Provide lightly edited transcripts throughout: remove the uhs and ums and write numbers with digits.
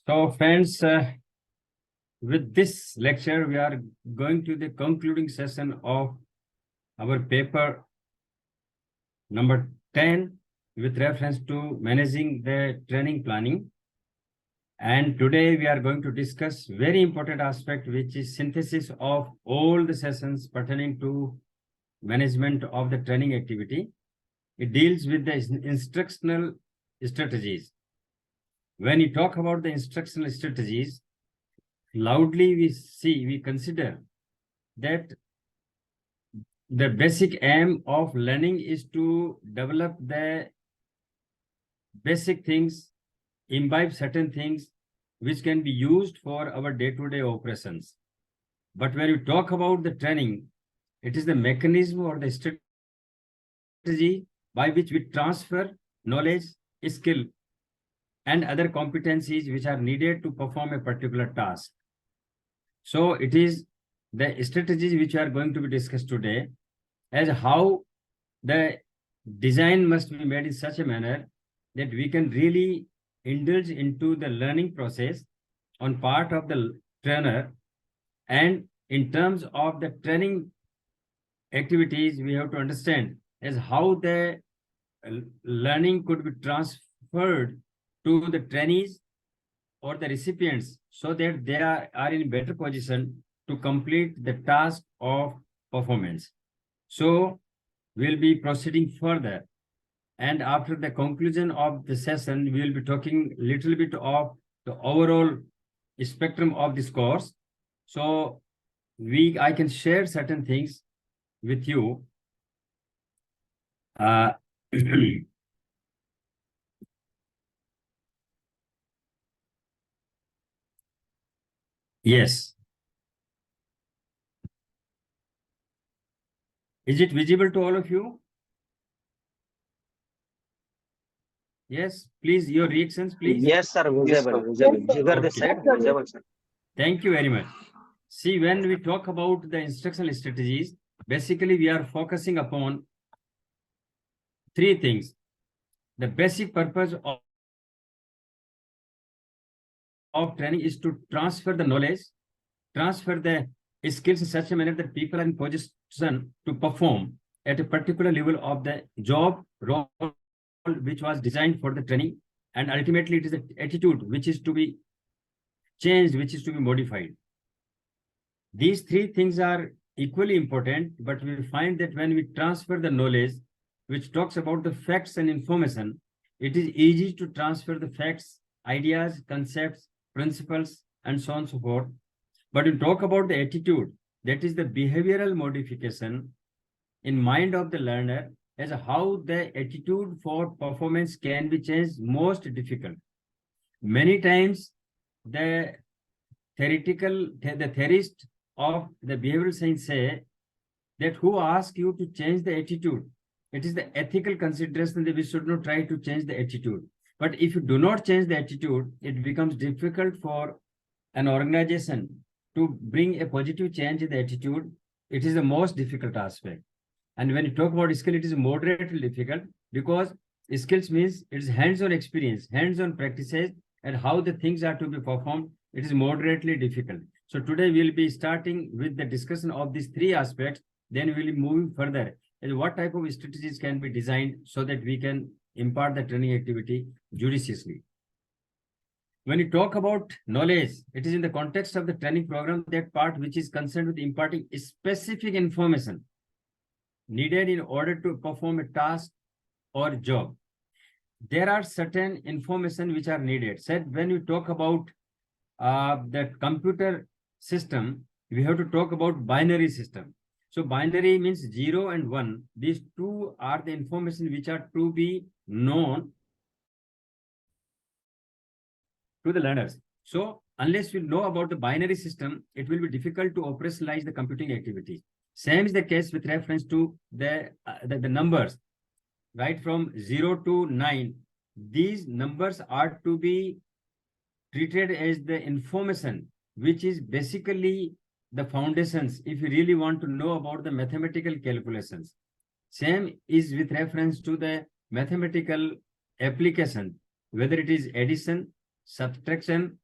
So friends, with this lecture, we are going to the concluding session of our paper number 10 with reference to managing the training planning. And today we are going to discuss very important aspect, which is synthesis of all the sessions pertaining to management of the training activity. It deals with the instructional strategies. When you talk about the instructional strategies, loudly we consider that the basic aim of learning is to develop the basic things, imbibe certain things which can be used for our day-to-day operations. But when you talk about the training, it is the mechanism or the strategy by which we transfer knowledge, skill, and other competencies which are needed to perform a particular task. So it is the strategies which are going to be discussed today as how the design must be made in such a manner that we can really indulge into the learning process on part of the trainer. And in terms of the training activities, we have to understand as how the learning could be transferred to the trainees or the recipients so that they are in better position to complete the task of performance. So we'll be proceeding further. And after the conclusion of the session, we will be talking a little bit of the overall spectrum of this course. So I can share certain things with you. Yes. Is it visible to all of you? Yes, please, your reactions, please. Yes, sir. Visible. Visible. Okay. Side, visible, sir. Thank you very much. See, when we talk about the instructional strategies, basically we are focusing upon three things. The basic purpose of training is to transfer the knowledge, transfer the skills in such a manner that people are in position to perform at a particular level of the job role which was designed for the training. And ultimately it is the attitude which is to be changed, which is to be modified. These three things are equally important, but we find that when we transfer the knowledge, which talks about the facts and information, it is easy to transfer the facts, ideas, concepts, principles, and so on and so forth. But we talk about the attitude, that is the behavioral modification in mind of the learner as how the attitude for performance can be changed most difficult. Many times the theorist of the behavioral science say that who asks you to change the attitude? It is the ethical consideration that we should not try to change the attitude. But if you do not change the attitude, it becomes difficult for an organization to bring a positive change in the attitude. It is the most difficult aspect. And when you talk about skill, it is moderately difficult because skills means it is hands-on experience, hands-on practices, and how the things are to be performed. It is moderately difficult. So today we'll be starting with the discussion of these three aspects. Then we'll be moving further. And what type of strategies can be designed so that we can impart the training activity judiciously. When you talk about knowledge, it is in the context of the training program, that part which is concerned with imparting specific information needed in order to perform a task or job. There are certain information which are needed. Said when you talk about the computer system, we have to talk about binary system. So binary means 0 and 1. These two are the information which are to be known to the learners. So unless we know about the binary system, it will be difficult to operationalize the computing activity. Same is the case with reference to the numbers, right from 0 to 9. These numbers are to be treated as the information, which is basically the foundations if you really want to know about the mathematical calculations. Same is with reference to the mathematical application, whether it is addition, subtraction,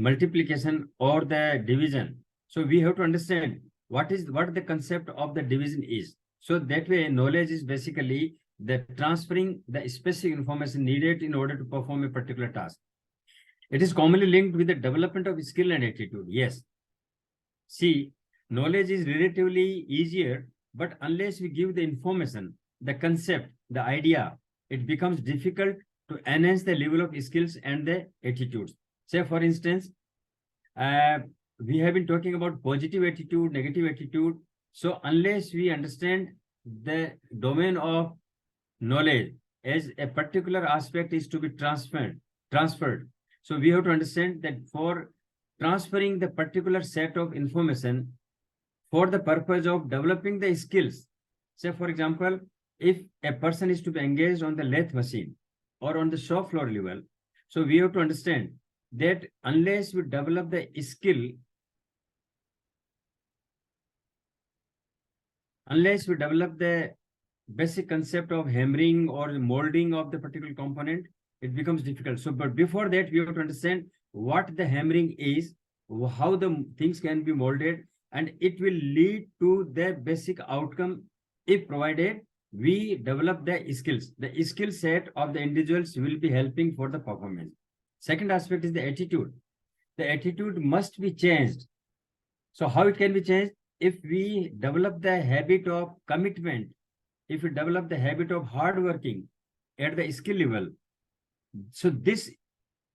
multiplication or the division. So we have to understand what the concept of the division is. So that way, knowledge is basically the transferring the specific information needed in order to perform a particular task. It is commonly linked with the development of skill and attitude. Yes. See, knowledge is relatively easier, but unless we give the information, the concept, the idea, it becomes difficult to enhance the level of skills and the attitudes. Say, for instance, we have been talking about positive attitude, negative attitude. So unless we understand the domain of knowledge as a particular aspect is to be transferred. So we have to understand that for transferring the particular set of information for the purpose of developing the skills. Say, for example, if a person is to be engaged on the lathe machine or on the shop floor level, so we have to understand that unless we develop the skill, unless we develop the basic concept of hammering or molding of the particular component, it becomes difficult. So, but before that, we have to understand what the hammering is, how the things can be molded, and it will lead to the basic outcome if provided we develop the skills. The skill set of the individuals will be helping for the performance. Second aspect is the attitude. The attitude must be changed. So how it can be changed? If we develop the habit of commitment, if we develop the habit of hard working at the skill level, so this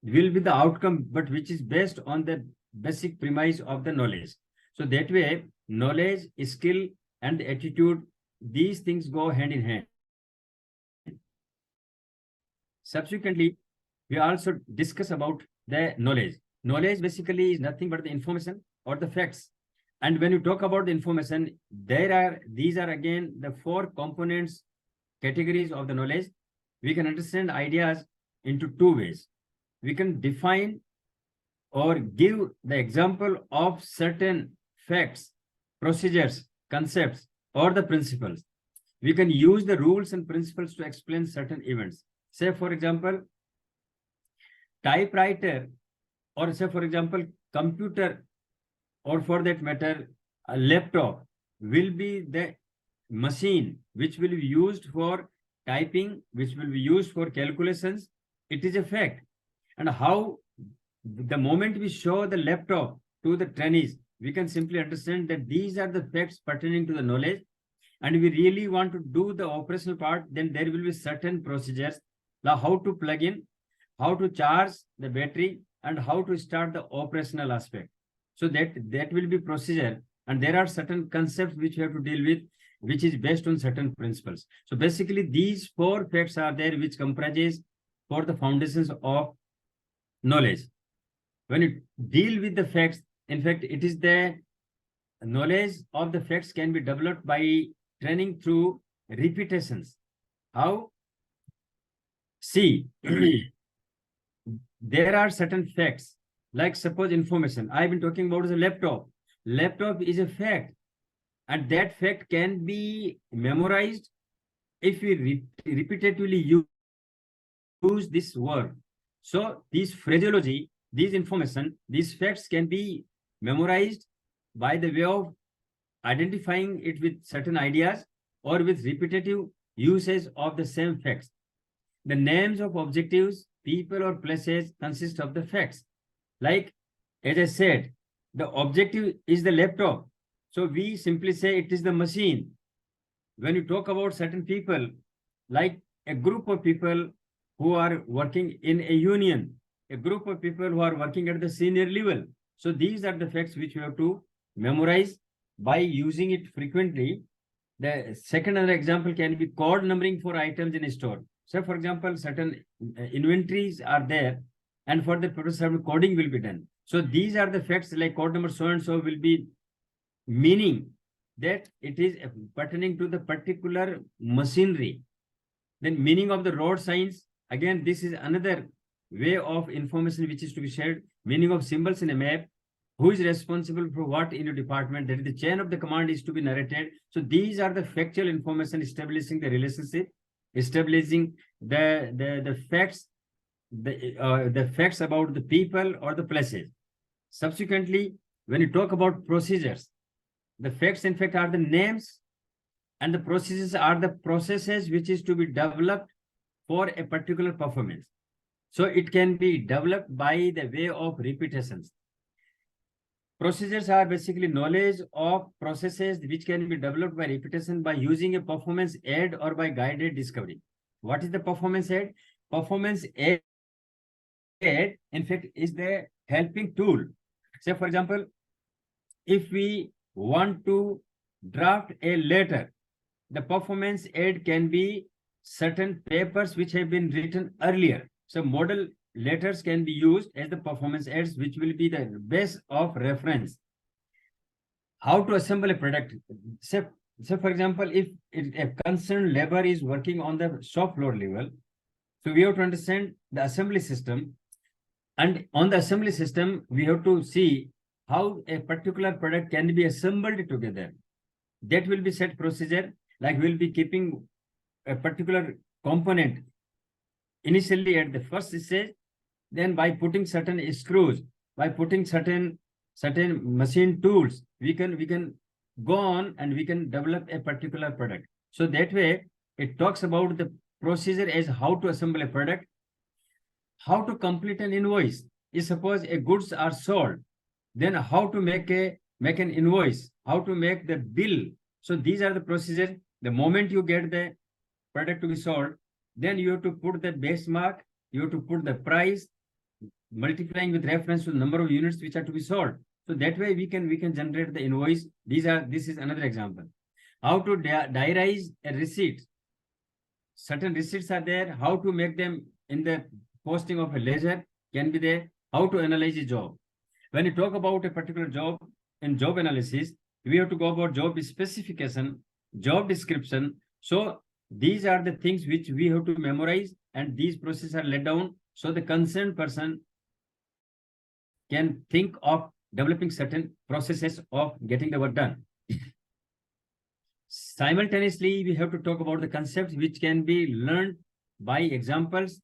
will be the outcome, but which is based on the basic premise of the knowledge. So that way, knowledge, skill, and the attitude, these things go hand in hand. Subsequently, we also discuss about the knowledge. Knowledge basically is nothing but the information or the facts. And when you talk about the information, these are again the 4 components, categories of the knowledge. We can understand ideas into 2 ways. We can define or give the example of certain facts, procedures, concepts, or the principles. We can use the rules and principles to explain certain events. Say, for example, typewriter, or say, for example, computer, or for that matter, a laptop will be the machine which will be used for typing, which will be used for calculations. It is a fact. And how the moment we show the laptop to the trainees, we can simply understand that these are the facts pertaining to the knowledge. And we really want to do the operational part, then there will be certain procedures, like how to plug in, how to charge the battery, and how to start the operational aspect. So that will be procedure. And there are certain concepts which we have to deal with, which is based on certain principles. So basically, these 4 facts are there, which comprises for the foundations of knowledge. When you deal with the facts, in fact, it is the knowledge of the facts can be developed by training through repetitions. How? See, there are certain facts, like suppose information. I've been talking about the laptop. Laptop is a fact, and that fact can be memorized if we repetitively use this word. So this phraseology, these information, these facts can be memorized by the way of identifying it with certain ideas or with repetitive usage of the same facts. The names of objectives, people, or places consist of the facts. Like, as I said, the objective is the laptop. So we simply say it is the machine. When you talk about certain people, like a group of people who are working in a union, a group of people who are working at the senior level. So these are the facts which you have to memorize by using it frequently. The second other example can be code numbering for items in a store. So, for example, certain inventories are there, and for the purpose of coding will be done. So these are the facts, like code number so and so will be meaning that it is pertaining to the particular machinery. Then meaning of the road signs, again, this is another way of information which is to be shared. Meaning of symbols in a map, who is responsible for what in a department, that is the chain of the command is to be narrated. So these are the factual information establishing the relationship, establishing the facts, the facts about the people or the places. Subsequently, when you talk about procedures, the facts in fact are the names, and the processes are the processes which is to be developed for a particular performance. So it can be developed by the way of repetitions. Procedures are basically knowledge of processes which can be developed by repetition by using a performance aid or by guided discovery. What is the performance aid? Performance aid, in fact, is the helping tool. Say, for example, if we want to draft a letter, the performance aid can be certain papers which have been written earlier. So model letters can be used as the performance aids, which will be the base of reference. How to assemble a product? Say for example, if a concerned labor is working on the shop floor level, so we have to understand the assembly system. And on the assembly system, we have to see how a particular product can be assembled together. That will be set procedure, like we'll be keeping a particular component initially at the first stage, then by putting certain screws, by putting certain machine tools, we can go on and we can develop a particular product. So that way, it talks about the procedure as how to assemble a product, how to complete an invoice. If suppose a goods are sold, then how to make an invoice, how to make the bill. So these are the procedures. The moment you get the product to be sold, then you have to put the base mark, you have to put the price, multiplying with reference to the number of units which are to be sold. So that way we can generate the invoice. This is another example. How to diarize a receipt. Certain receipts are there. How to make them in the posting of a ledger can be there. How to analyze a job. When you talk about a particular job, in job analysis, we have to go about job specification, job description. So these are the things which we have to memorize, and these processes are laid down so the concerned person can think of developing certain processes of getting the work done. Simultaneously, we have to talk about the concepts which can be learned by examples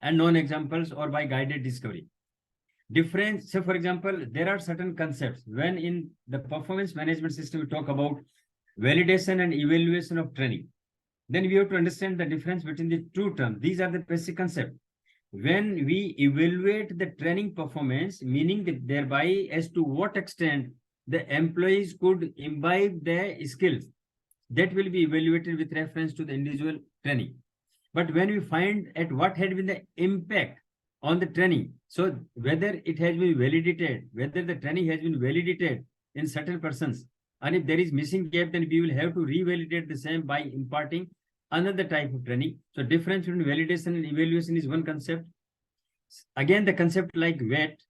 and non-examples or by guided discovery. Different, so for example, there are certain concepts. When in the performance management system, we talk about validation and evaluation of training. Then we have to understand the difference between the two terms. These are the basic concepts. When we evaluate the training performance, meaning that thereby as to what extent the employees could imbibe their skills, that will be evaluated with reference to the individual training. But when we find at what had been the impact on the training, so whether it has been validated, whether the training has been validated in certain persons, and if there is missing gap, then we will have to revalidate the same by imparting another type of training. So difference between validation and evaluation is one concept. Again, the concept like weight,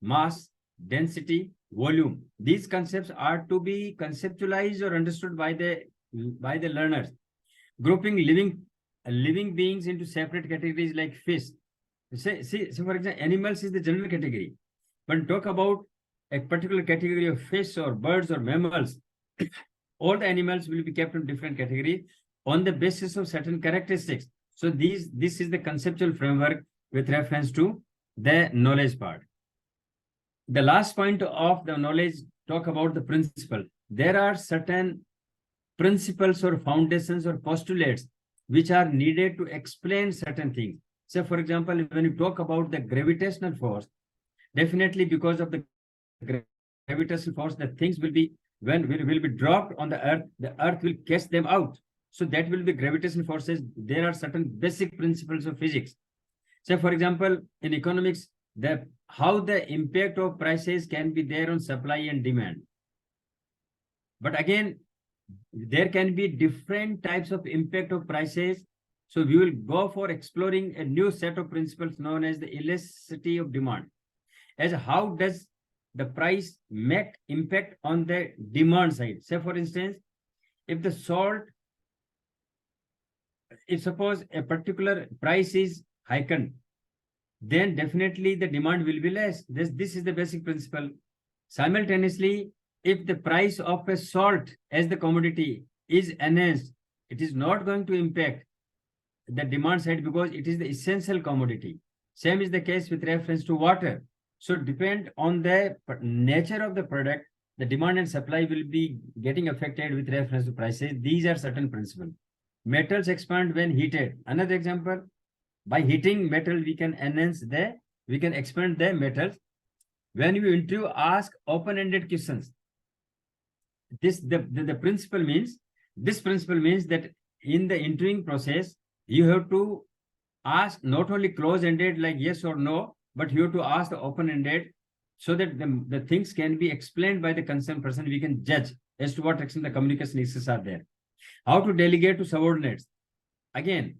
mass, density, volume. These concepts are to be conceptualized or understood by the learners. Grouping living beings into separate categories like fish. So for example, animals is the general category. But talk about a particular category of fish or birds or mammals, all the animals will be kept in different categories on the basis of certain characteristics. So this is the conceptual framework with reference to the knowledge part. The last point of the knowledge talk about the principle. There are certain principles or foundations or postulates which are needed to explain certain things. So for example, when you talk about the gravitational force, definitely because of the gravitational force, the things will be, when will be dropped on the earth will catch them out. So that will be gravitational forces. There are certain basic principles of physics. So for example, in economics, how the impact of prices can be there on supply and demand. But again, there can be different types of impact of prices. So we will go for exploring a new set of principles known as the elasticity of demand. As how does the price make impact on the demand side? Say for instance, if the salt, if suppose a particular price is heightened, then definitely the demand will be less. This is the basic principle. Simultaneously, if the price of a salt as the commodity is enhanced, it is not going to impact the demand side because it is the essential commodity. Same is the case with reference to water. So depend on the nature of the product, the demand and supply will be getting affected with reference to prices. These are certain principles. Metals expand when heated. Another example, by heating metal, we can expand the metals. When you interview, ask open-ended questions. The principle means, this principle means that in the interviewing process, you have to ask not only close-ended like yes or no, but you have to ask the open-ended so that the things can be explained by the concerned person. We can judge as to what extent the communication issues are there. How to delegate to subordinates. Again,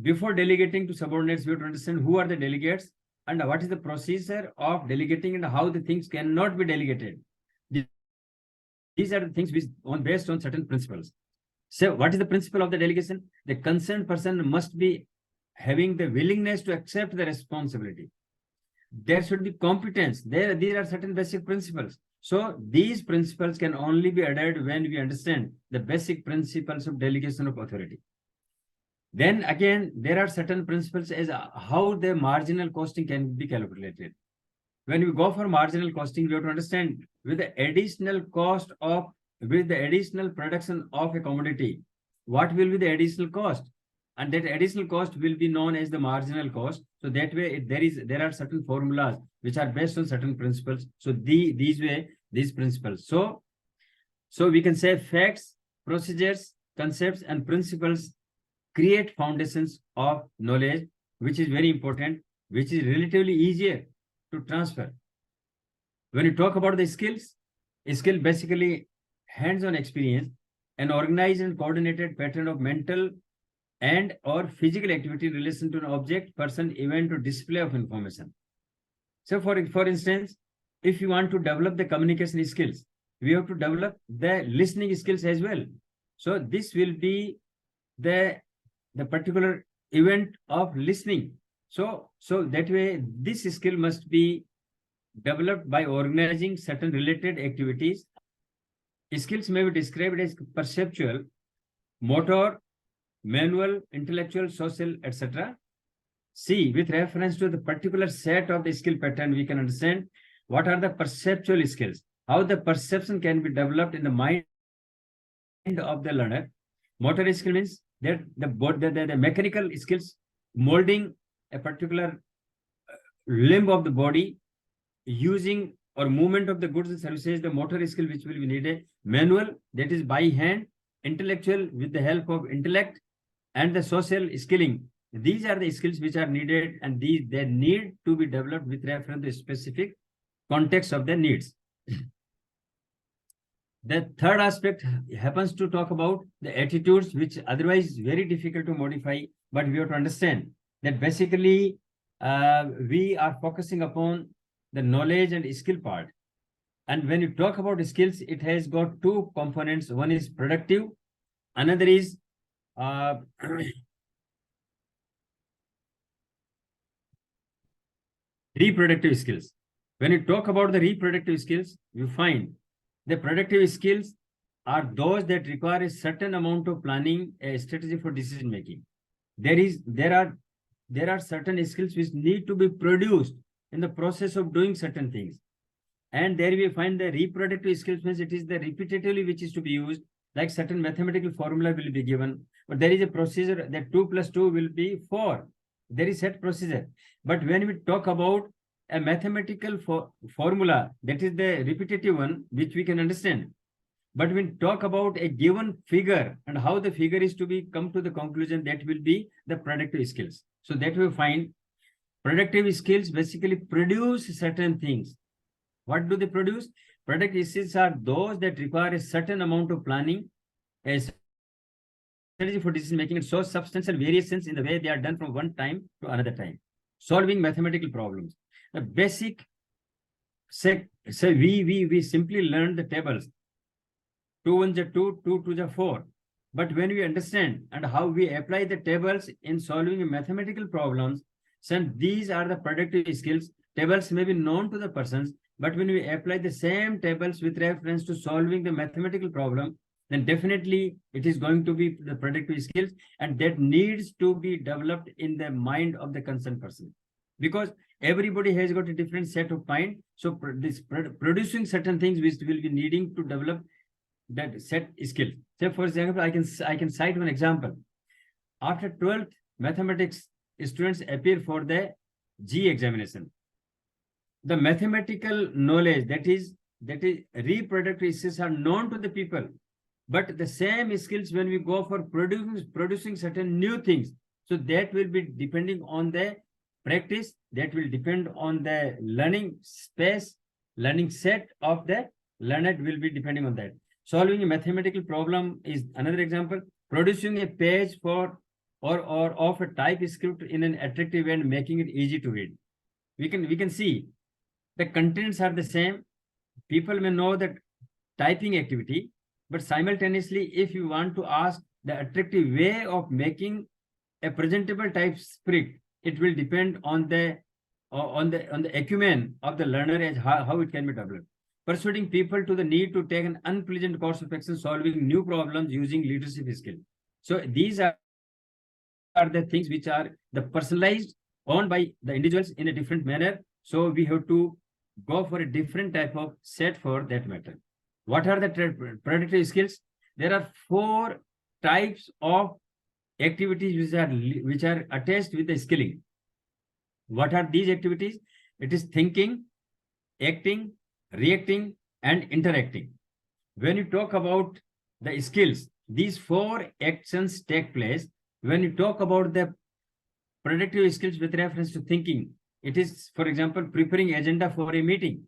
before delegating to subordinates, we have to understand who are the delegates and what is the procedure of delegating and how the things cannot be delegated. These are the things based on certain principles. So what is the principle of the delegation? The concerned person must be having the willingness to accept the responsibility. There should be competence. These are certain basic principles. So these principles can only be adhered when we understand the basic principles of delegation of authority. Then again, there are certain principles as how the marginal costing can be calculated. When we go for marginal costing, we have to understand with the additional production of a commodity, what will be the additional cost? And that additional cost will be known as the marginal cost. So that way, there are certain formulas which are based on certain principles. So these principles. So we can say facts, procedures, concepts, and principles create foundations of knowledge, which is very important, which is relatively easier to transfer. When you talk about the skills, skill basically hands-on experience, an organized and coordinated pattern of mental and or physical activity in relation to an object, person, event, or display of information. So for instance, if you want to develop the communication skills, we have to develop the listening skills as well. So this will be the particular event of listening. So that way, this skill must be developed by organizing certain related activities. Skills may be described as perceptual, motor, manual, intellectual, social, etc. See, with reference to the particular set of the skill pattern, we can understand what are the perceptual skills, how the perception can be developed in the mind of the learner. Motor skill means that the mechanical skills, molding a particular limb of the body, using or movement of the goods and services, the motor skill which will be needed. Manual, that is by hand. Intellectual, with the help of intellect. And the social skilling. These are the skills which are needed, and they need to be developed with reference to specific context of the needs. The third aspect happens to talk about the attitudes, which otherwise is very difficult to modify, but we have to understand that basically we are focusing upon the knowledge and skill part. And when you talk about skills, it has got two components. One is productive, another is reproductive skills. When you talk about the reproductive skills, you find the productive skills are those that require a certain amount of planning, a strategy for decision making. There are certain skills which need to be produced in the process of doing certain things. And there we find the reproductive skills means it is the repetitively which is to be used, like certain mathematical formula will be given, but there is a procedure that 2 + 2 will be 4. There is set procedure. But when we talk about a mathematical formula, that is the repetitive one, which we can understand. But when we talk about a given figure and how the figure is to be come to the conclusion, that will be the productive skills. So that we find productive skills basically produce certain things. What do they produce? Productive skills are those that require a certain amount of planning, a strategy for decision making, and show substantial variations in the way they are done from one time to another time. Solving mathematical problems. The basic, say we simply learn the tables. 2 1 is 2, 2 2 is 4. But when we understand and how we apply the tables in solving mathematical problems, so these are the productive skills. Tables may be known to the persons, but when we apply the same tables with reference to solving the mathematical problem, then definitely it is going to be the productive skills, and that needs to be developed in the mind of the concerned person. Because everybody has got a different set of mind. So producing certain things which will be needing to develop that set skill. Say for example, I can cite one example. After 12th mathematics, students appear for the G examination. The mathematical knowledge that is reproductive skills are known to the people, but the same skills when we go for producing certain new things, so that will be depending on the practice, that will depend on the learning space, learning set of the learner will be depending on that. Solving a mathematical problem is another example. Producing a page for or of a type script in an attractive way and making it easy to read. We can see the contents are the same. People may know that typing activity, but simultaneously, if you want to ask the attractive way of making a presentable type script, it will depend on the acumen of the learner as how it can be developed. Persuading people to the need to take an unpleasant course of action, solving new problems using leadership skill. So these are the things which are the personalized owned by the individuals in a different manner. So we have to go for a different type of set for that matter. What are the productive skills? There are 4 types of activities which are attached with the skilling. What are these activities? It is thinking, acting, reacting, and interacting. When you talk about the skills, these 4 actions take place. When you talk about the productive skills with reference to thinking, it is, for example, preparing agenda for a meeting.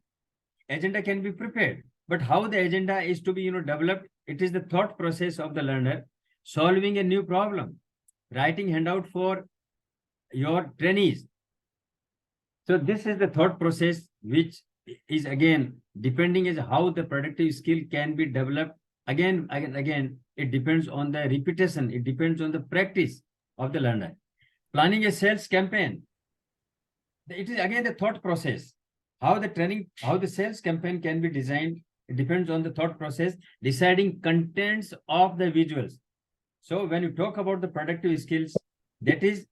Agenda can be prepared, but how the agenda is to be developed, it is the thought process of the learner. Solving a new problem, writing handout for your trainees. So this is the thought process, which is again depending as how the productive skill can be developed. Again, it depends on the repetition. It depends on the practice of the learner. Planning a sales campaign. It is again the thought process. How the sales campaign can be designed. It depends on the thought process. Deciding contents of the visuals. So when you talk about the productive skills, that is,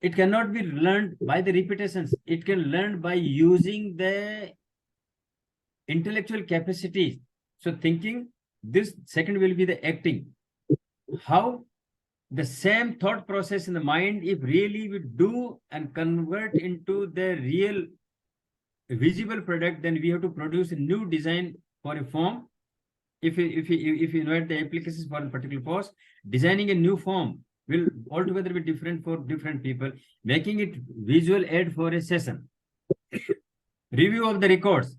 it cannot be learned by the repetitions. It can learn by using the intellectual capacities. So thinking, this second will be the acting. How the same thought process in the mind, if really we do and convert into the real visible product, then we have to produce a new design for a form. If you invite the applications for a particular post, designing a new form will altogether be different for different people. Making it visual aid for a session. Review of the records.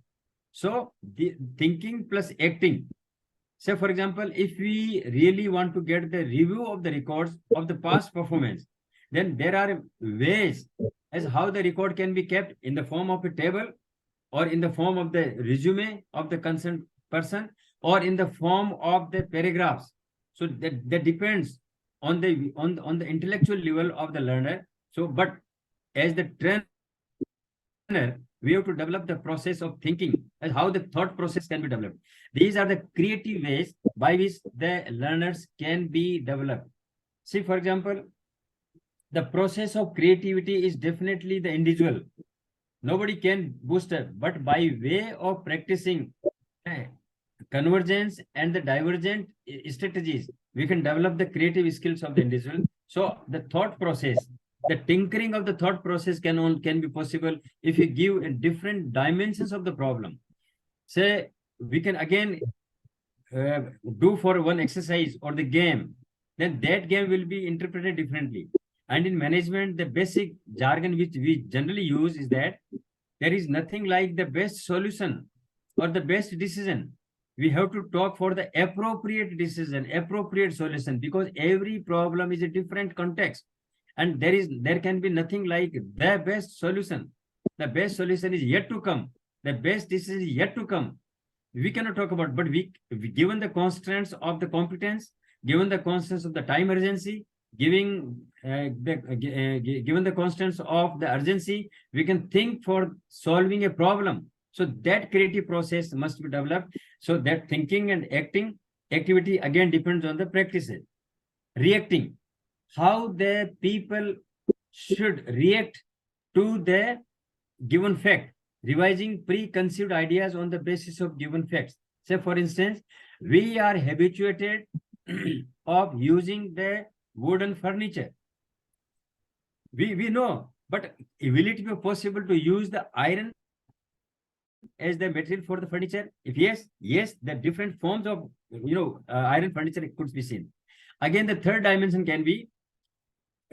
So the thinking plus acting. Say, for example, if we really want to get the review of the records of the past performance, then there are ways as how the record can be kept in the form of a table, or in the form of the resume of the concerned person, or in the form of the paragraphs. So that depends on the intellectual level of the learner. So, but as the trainer, we have to develop the process of thinking as how the thought process can be developed. These are the creative ways by which the learners can be developed. See, for example, the process of creativity is definitely the individual. Nobody can boost it, but by way of practicing convergence and the divergent strategies, we can develop the creative skills of the individual. So the thought process, the tinkering of the thought process can be possible if you give different dimensions of the problem. Say, we can again do for one exercise or the game, then that game will be interpreted differently. And in management, the basic jargon which we generally use is that there is nothing like the best solution or the best decision. We have to talk for the appropriate decision, appropriate solution, because every problem is a different context. And there can be nothing like the best solution. The best solution is yet to come. The best decision is yet to come. We cannot talk about, but we given the constraints of the competence, given the constraints of the time urgency, given the constraints of the urgency, we can think for solving a problem. So that creative process must be developed. So that thinking and acting activity again depends on the practices. Reacting, how the people should react to the given fact, revising preconceived ideas on the basis of given facts. Say, for instance, we are habituated of using the wooden furniture. We know, but will it be possible to use the iron as the material for the furniture? If yes, the different forms of iron furniture could be seen. Again, the third dimension can be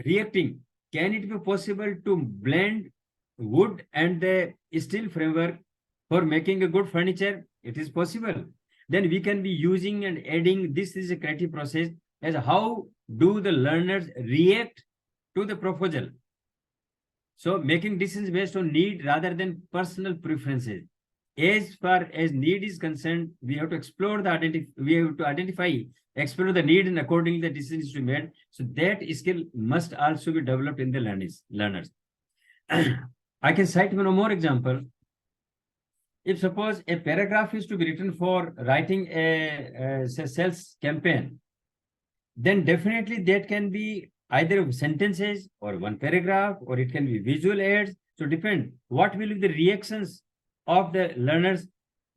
reacting. Can it be possible to blend wood and the steel framework for making a good furniture? It is possible. Then we can be using and adding. This is a creative process as how do the learners react to the proposal. So making decisions based on need rather than personal preferences. As far as need is concerned, we have to explore explore the need, and accordingly the decision is to be made. So that skill must also be developed in the learners. I can cite one more example. If suppose a paragraph is to be written for writing a sales campaign, then definitely that can be either sentences or one paragraph, or it can be visual aids. So depend what will be the reactions of the learners.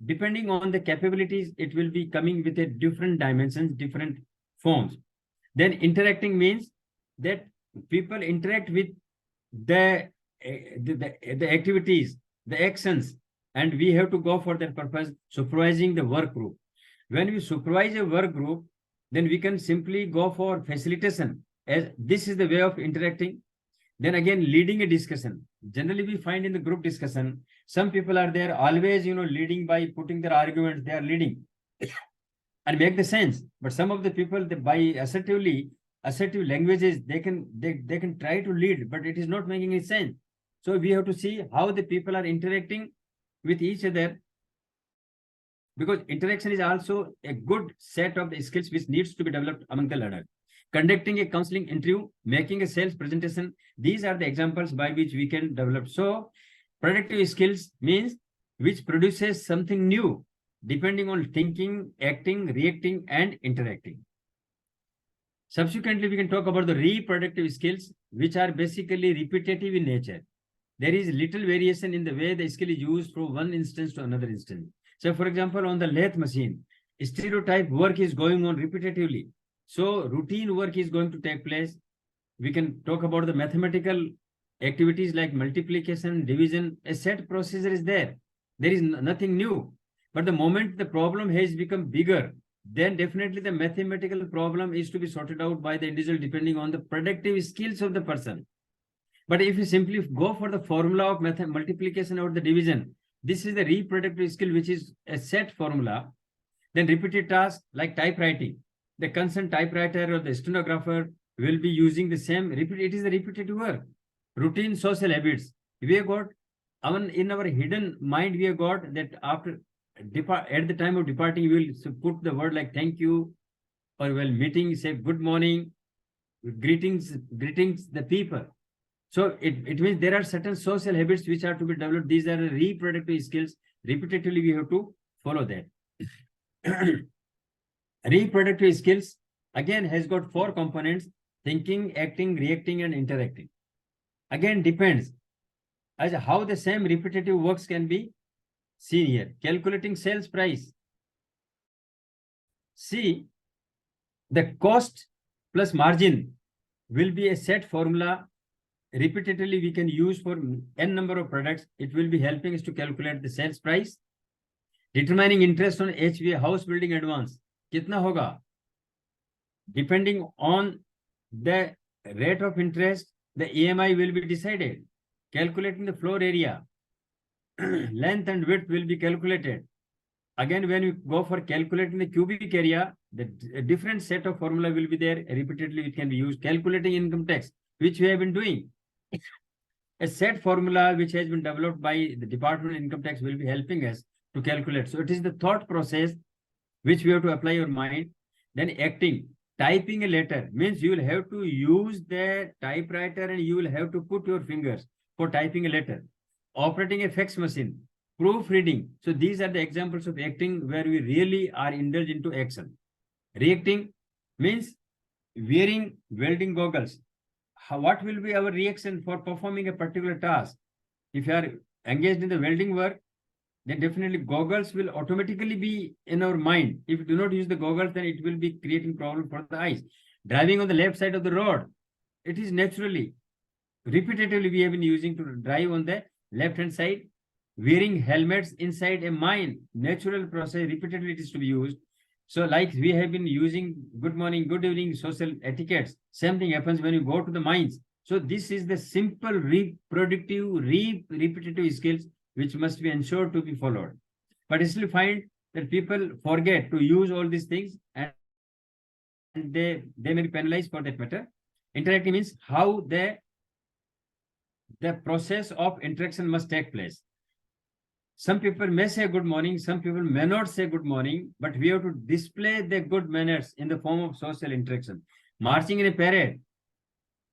Depending on the capabilities, it will be coming with a different dimensions, different forms. Then interacting means that people interact with the activities, the actions, and we have to go for that purpose, supervising the work group. When we supervise a work group, then we can simply go for facilitation, as this is the way of interacting. Then again, leading a discussion. Generally, we find in the group discussion, some people are there always, leading by putting their arguments, they are leading and make the sense. But some of the people, by assertive languages, they can try to lead, but it is not making any sense. So we have to see how the people are interacting with each other, because interaction is also a good set of the skills which needs to be developed among the learner. Conducting a counseling interview, making a sales presentation, these are the examples by which we can develop. So productive skills means which produces something new, depending on thinking, acting, reacting, and interacting. Subsequently, we can talk about the reproductive skills, which are basically repetitive in nature. There is little variation in the way the skill is used from one instance to another instance. So, for example, on the lathe machine, stereotype work is going on repetitively. So routine work is going to take place. We can talk about the mathematical activities like multiplication, division. A set procedure is there. There is nothing new. But the moment the problem has become bigger, then definitely the mathematical problem is to be sorted out by the individual depending on the productive skills of the person. But if you simply go for the formula of multiplication or the division, this is the reproductive skill, which is a set formula. Then repeated tasks like typewriting. The concerned typewriter or the stenographer will be using the same it is the repetitive work. Routine social habits. We have got in our hidden mind, we have got that after at the time of departing, we will put the word like thank you, or while meeting, say good morning, greetings the people. So it means there are certain social habits which are to be developed. These are the reproductive skills. Repetitively, we have to follow that. Reproductive skills again has got 4 components: thinking, acting, reacting, and interacting. Again, depends as how the same repetitive works can be seen here. Calculating sales price. See, the cost plus margin will be a set formula. Repetitively, we can use for n number of products. It will be helping us to calculate the sales price. Determining interest on HVA, house building advance. कितना होगा? Depending on the rate of interest, the EMI will be decided. Calculating the floor area, length and width will be calculated. Again, when you go for calculating the cubic area, the different set of formula will be there. Repeatedly, it can be used. Calculating income tax, which we have been doing. A set formula which has been developed by the Department of Income Tax will be helping us to calculate. So it is the thought process which we have to apply your mind. Then acting, typing a letter means you will have to use the typewriter and you will have to put your fingers for typing a letter. Operating a fax machine, proofreading. So these are the examples of acting where we really are indulged into action. Reacting means wearing welding goggles. What will be our reaction for performing a particular task? If you are engaged in the welding work, then definitely goggles will automatically be in our mind. If you do not use the goggles, then it will be creating problem for the eyes. Driving on the left side of the road, it is naturally, repetitively we have been using to drive on the left hand side. Wearing helmets inside a mine, natural process, repeatedly it is to be used. So like we have been using good morning, good evening, social etiquettes, same thing happens when you go to the mines. So this is the simple reproductive, repetitive skills which must be ensured to be followed. But still find that people forget to use all these things, and they may be penalized for that matter. Interacting means how the process of interaction must take place. Some people may say good morning, some people may not say good morning, but we have to display the good manners in the form of social interaction. Marching in a parade.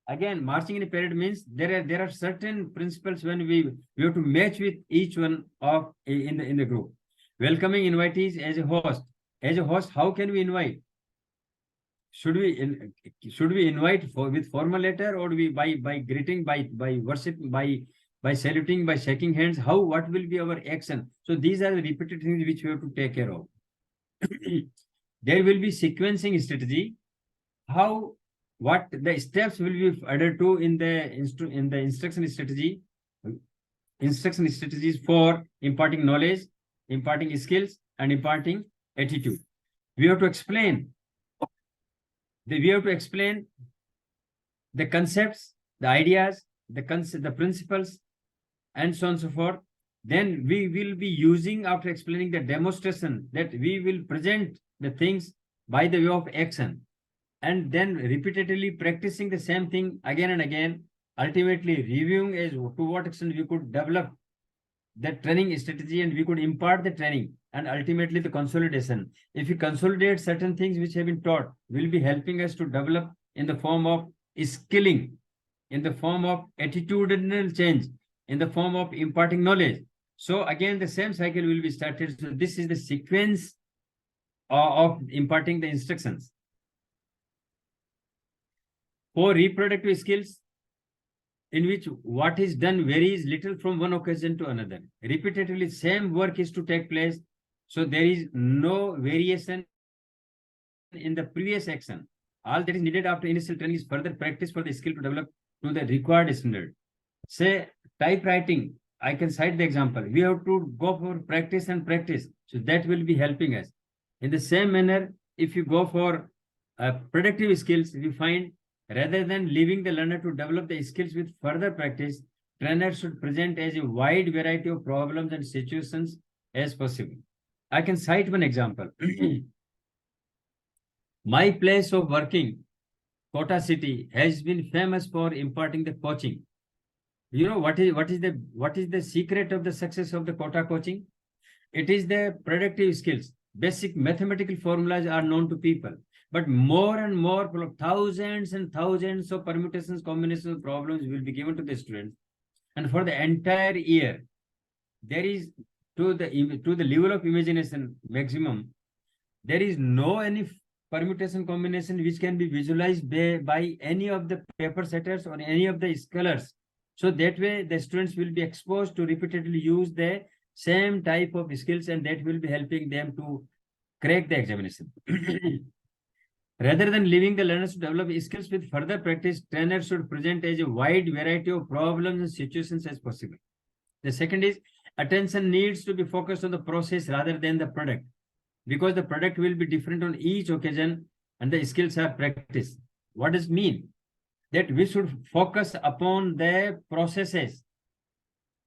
Again, marching in a parade means there are certain principles when we have to match with each one of in the group. Welcoming invitees as a host. As a host, how can we invite? Should we invite with formal letter, or we by greeting, by worship, by saluting, by shaking hands? What will be our action? So these are the repeated things which we have to take care of. There will be sequencing strategy. What the steps will be added to in the instruction strategy. Instruction strategies for imparting knowledge, imparting skills, and imparting attitude. We have to explain. We have to explain the concepts, the ideas, the principles, and so on and so forth. Then we will be using, after explaining the demonstration, that we will present the things by the way of action, and then repeatedly practicing the same thing again and again, ultimately reviewing as to what extent we could develop the training strategy and we could impart the training, and ultimately the consolidation. If you consolidate certain things which have been taught, will be helping us to develop in the form of skilling, in the form of attitudinal change, in the form of imparting knowledge. So again, the same cycle will be started. So this is the sequence of imparting the instructions. For reproductive skills, in which what is done varies little from one occasion to another. Repeatedly, same work is to take place. So there is no variation in the previous action. All that is needed after initial training is further practice for the skill to develop to the required standard. Say typewriting, I can cite the example. We have to go for practice and practice. So that will be helping us. In the same manner, if you go for productive skills, we find rather than leaving the learner to develop the skills with further practice, trainers should present as a wide variety of problems and situations as possible. I can cite one example. My place of working, Kota city, has been famous for imparting the coaching. You know what is the secret of the success of the Kota coaching? It is the productive skills. Basic mathematical formulas are known to people, but more and more thousands and thousands of permutations, combinations of problems will be given to the students. And for the entire year, there is to the level of imagination maximum, there is no any permutation combination which can be visualized by any of the paper setters or any of the scholars. So that way the students will be exposed to repeatedly use the same type of skills, and that will be helping them to crack the examination. Rather than leaving the learners to develop skills with further practice, trainers should present as a wide variety of problems and situations as possible. The second is attention needs to be focused on the process rather than the product, because the product will be different on each occasion and the skills are practiced. What does it mean? That we should focus upon the processes.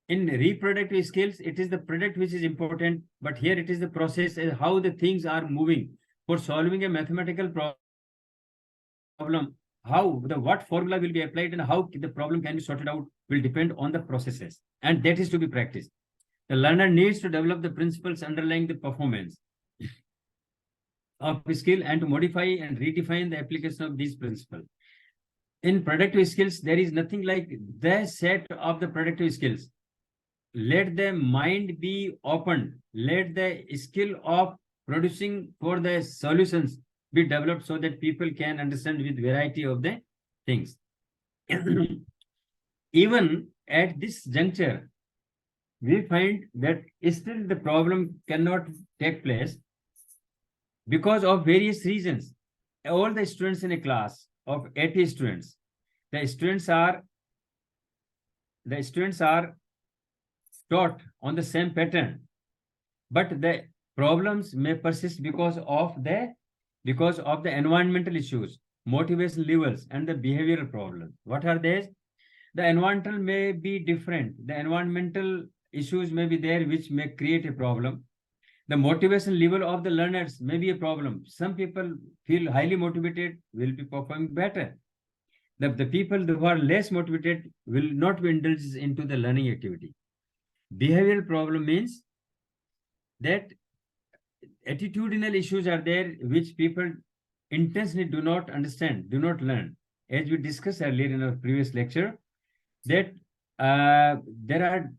In reproductive skills, it is the product which is important, but here it is the process, how the things are moving. For solving a mathematical problem, what formula will be applied and how the problem can be sorted out will depend on the processes, and that is to be practiced. The learner needs to develop the principles underlying the performance of skill and to modify and redefine the application of these principles. In productive skills, there is nothing like the set of the productive skills. Let the mind be opened. Let the skill of producing for the solutions be developed so that people can understand with variety of the things. Even at this juncture, we find that still the problem cannot take place because of various reasons. All the students in a class of 80 students, the students are taught on the same pattern, but the problems may persist because of the environmental issues, motivation levels, and the behavioral problems. What are these? The environmental may be different. The environmental issues may be there, which may create a problem. The motivation level of the learners may be a problem. Some people feel highly motivated, will be performing better. The people who are less motivated will not be indulged into the learning activity. Behavioral problem means that attitudinal issues are there which people intensely do not understand, do not learn. As we discussed earlier in our previous lecture, that there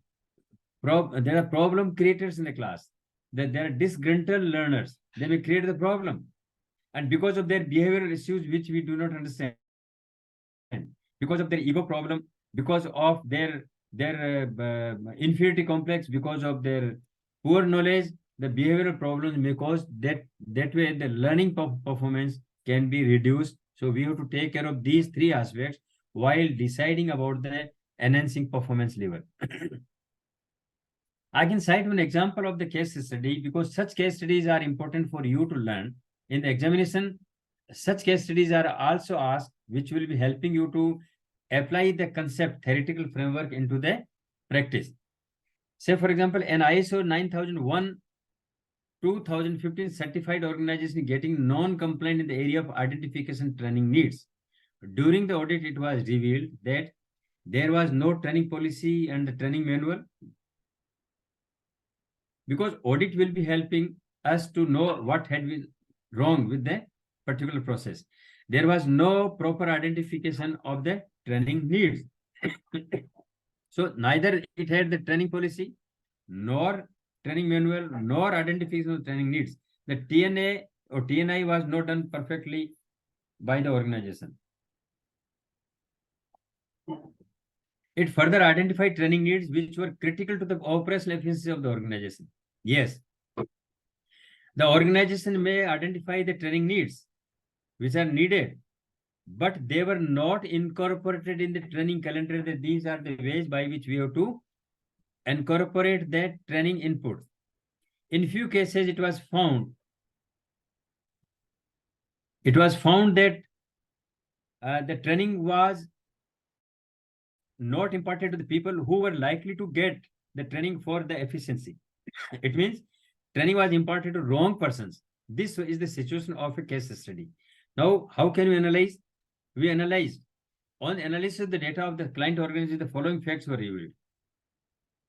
are problem creators in the class, that there are disgruntled learners. They may create the problem, and because of their behavioral issues which we do not understand, because of their ego problem, because of their inferiority complex, because of their poor knowledge, the behavioral problems may cause that way the learning performance can be reduced. So we have to take care of these three aspects while deciding about the enhancing performance level. I can cite one example of the case study because such case studies are important for you to learn. In the examination, such case studies are also asked, which will be helping you to apply the concept theoretical framework into the practice. Say, for example, an ISO 9001 2015 certified organization getting non-compliant in the area of identification training needs. During the audit, it was revealed that there was no training policy and the training manual, because audit will be helping us to know what had been wrong with the particular process. There was no proper identification of the training needs. So neither it had the training policy, nor training manual, nor identification of training needs. The TNA or TNI was not done perfectly by the organization. It further identified training needs which were critical to the operational efficiency of the organization. Yes, the organization may identify the training needs which are needed, but they were not incorporated in the training calendar. That these are the ways by which we have to incorporate that training input. In few cases, it was found that the training was not imparted to the people who were likely to get the training for the efficiency. It means training was imparted to wrong persons. This is the situation of a case study. Now, how can we analyze? We analyzed. On analysis of the data of the client organization, the following facts were revealed.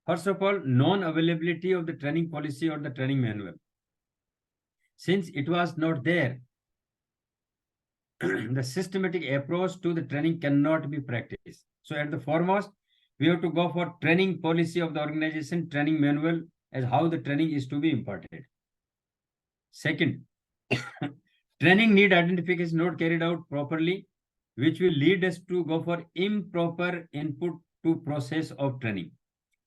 First of all, non-availability of the training policy or the training manual. Since it was not there, the systematic approach to the training cannot be practiced. So at the foremost, we have to go for training policy of the organization, training manual as how the training is to be imparted. Second, training need identification not carried out properly, which will lead us to go for improper input to process of training.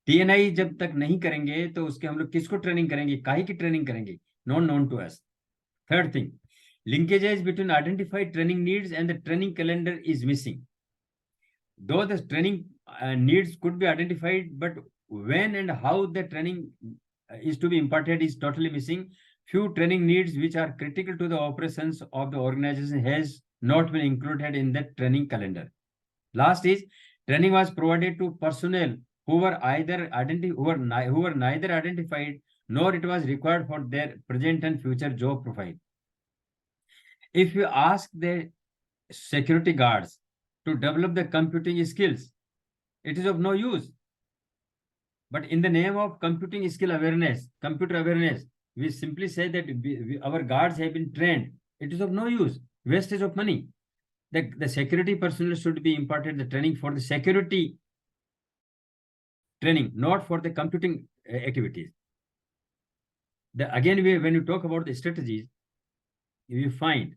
TNI जब तक नहीं करेंगे तो उसके हम लोग किसको training करेंगे, काहे की ट्रेनिंग करेंगे, not known to us. Third thing, linkages between identified training needs and the training calendar is missing. Though the training needs could be identified, but when and how the training is to be imparted is totally missing. Few training needs which are critical to the operations of the organization has not been included in the training calendar. Last is training was provided to personnel who were neither identified nor it was required for their present and future job profile. If you ask the security guards to develop the computing skills, it is of no use. But in the name of computing skill awareness, computer awareness, we simply say that our guards have been trained. It is of no use, wastage of money. The security personnel should be imparted the training for the security training, not for the computing activities. Again, when you talk about the strategies, you find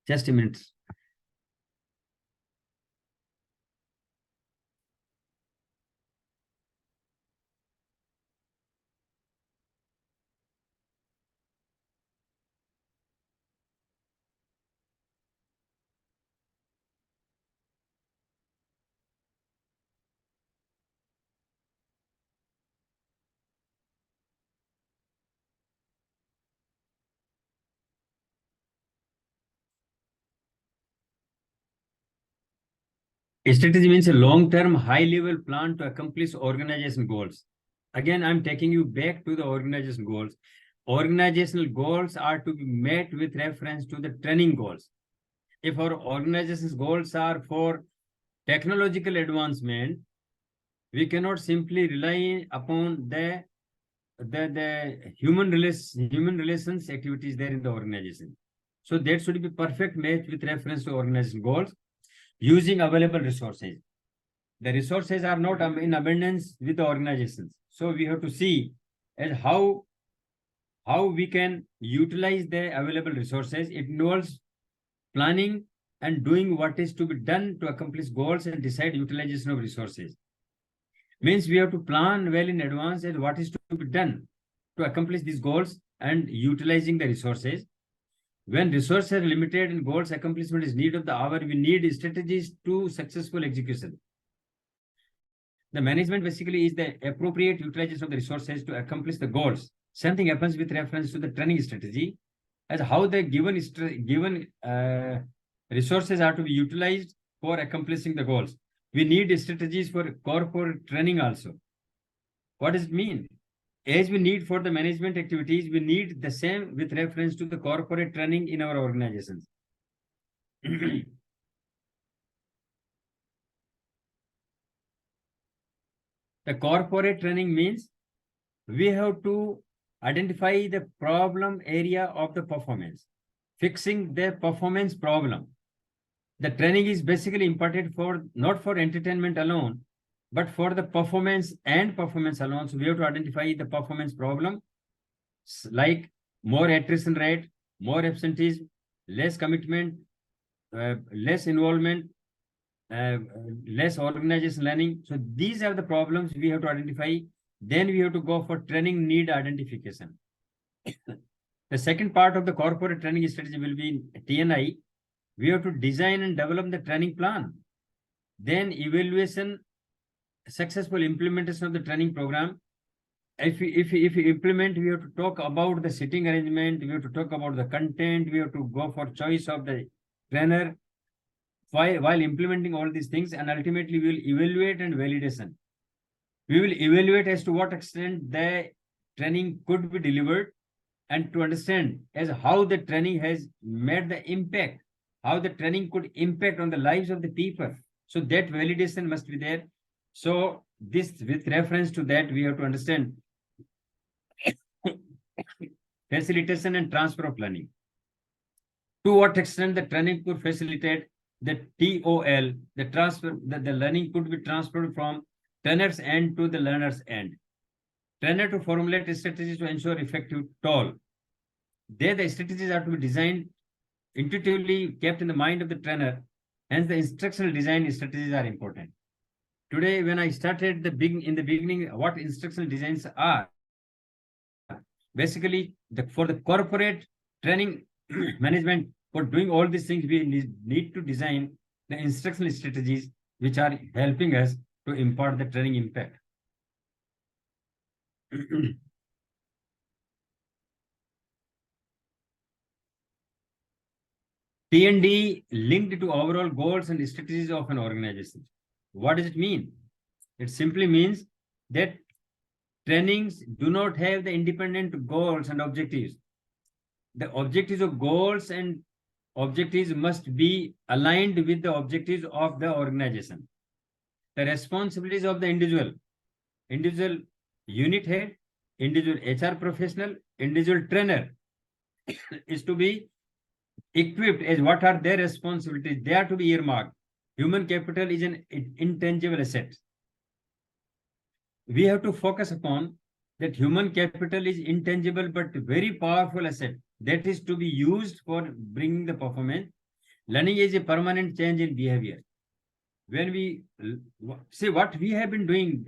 just a minute. Strategy means a long-term, high-level plan to accomplish organization goals. Again, I'm taking you back to the organization goals. Organizational goals are to be met with reference to the training goals. If our organization's goals are for technological advancement, we cannot simply rely upon the human relations activities there in the organization. So that should be perfect match with reference to organization goals using available resources. The resources are not in abundance with the organizations. So we have to see as how we can utilize the available resources. It involves planning and doing what is to be done to accomplish goals and decide utilization of resources. Means we have to plan well in advance as what is to be done to accomplish these goals and utilizing the resources. When resources are limited and goals accomplishment is need of the hour, we need strategies to successful execution. The management basically is the appropriate utilization of the resources to accomplish the goals. Same thing happens with reference to the training strategy, as how the given resources are to be utilized for accomplishing the goals. We need strategies for corporate training also. What does it mean? As we need for the management activities, we need the same with reference to the corporate training in our organizations. The corporate training means we have to identify the problem area of the performance, fixing the performance problem. The training is basically imparted for not for entertainment alone, but for the performance and performance alone. So we have to identify the performance problem, like more attrition rate, more absenteeism, less commitment, less involvement, less organization learning. So these are the problems we have to identify. Then we have to go for training need identification. The second part of the corporate training strategy will be TNI. We have to design and develop the training plan. Then evaluation, successful implementation of the training program. If we implement, we have to talk about the sitting arrangement, we have to talk about the content, we have to go for choice of the trainer while implementing all these things, and ultimately we will evaluate and validation. We will evaluate as to what extent the training could be delivered and to understand as how the training has made the impact, how the training could impact on the lives of the people. So that validation must be there. So this, with reference to that, we have to understand facilitation and transfer of learning. To what extent the training could facilitate the TOL, the transfer, the learning could be transferred from trainer's end to the learner's end. Trainer to formulate strategies to ensure effective TOL. There, the strategies are to be designed intuitively, kept in the mind of the trainer. Hence, the instructional design strategies are important. Today, when I started in the beginning, what instructional designs are, basically for the corporate training management, for doing all these things, we need to design the instructional strategies which are helping us to impart the training impact. T&D linked to overall goals and strategies of an organization. What does it mean? It simply means that trainings do not have the independent goals and objectives. The objectives of goals and objectives must be aligned with the objectives of the organization. The responsibilities of the individual unit head, individual HR professional, individual trainer is to be equipped as what are their responsibilities. They are to be earmarked. Human capital is an intangible asset. We have to focus upon that human capital is intangible but very powerful asset that is to be used for bringing the performance. Learning is a permanent change in behavior. When we see what we have been doing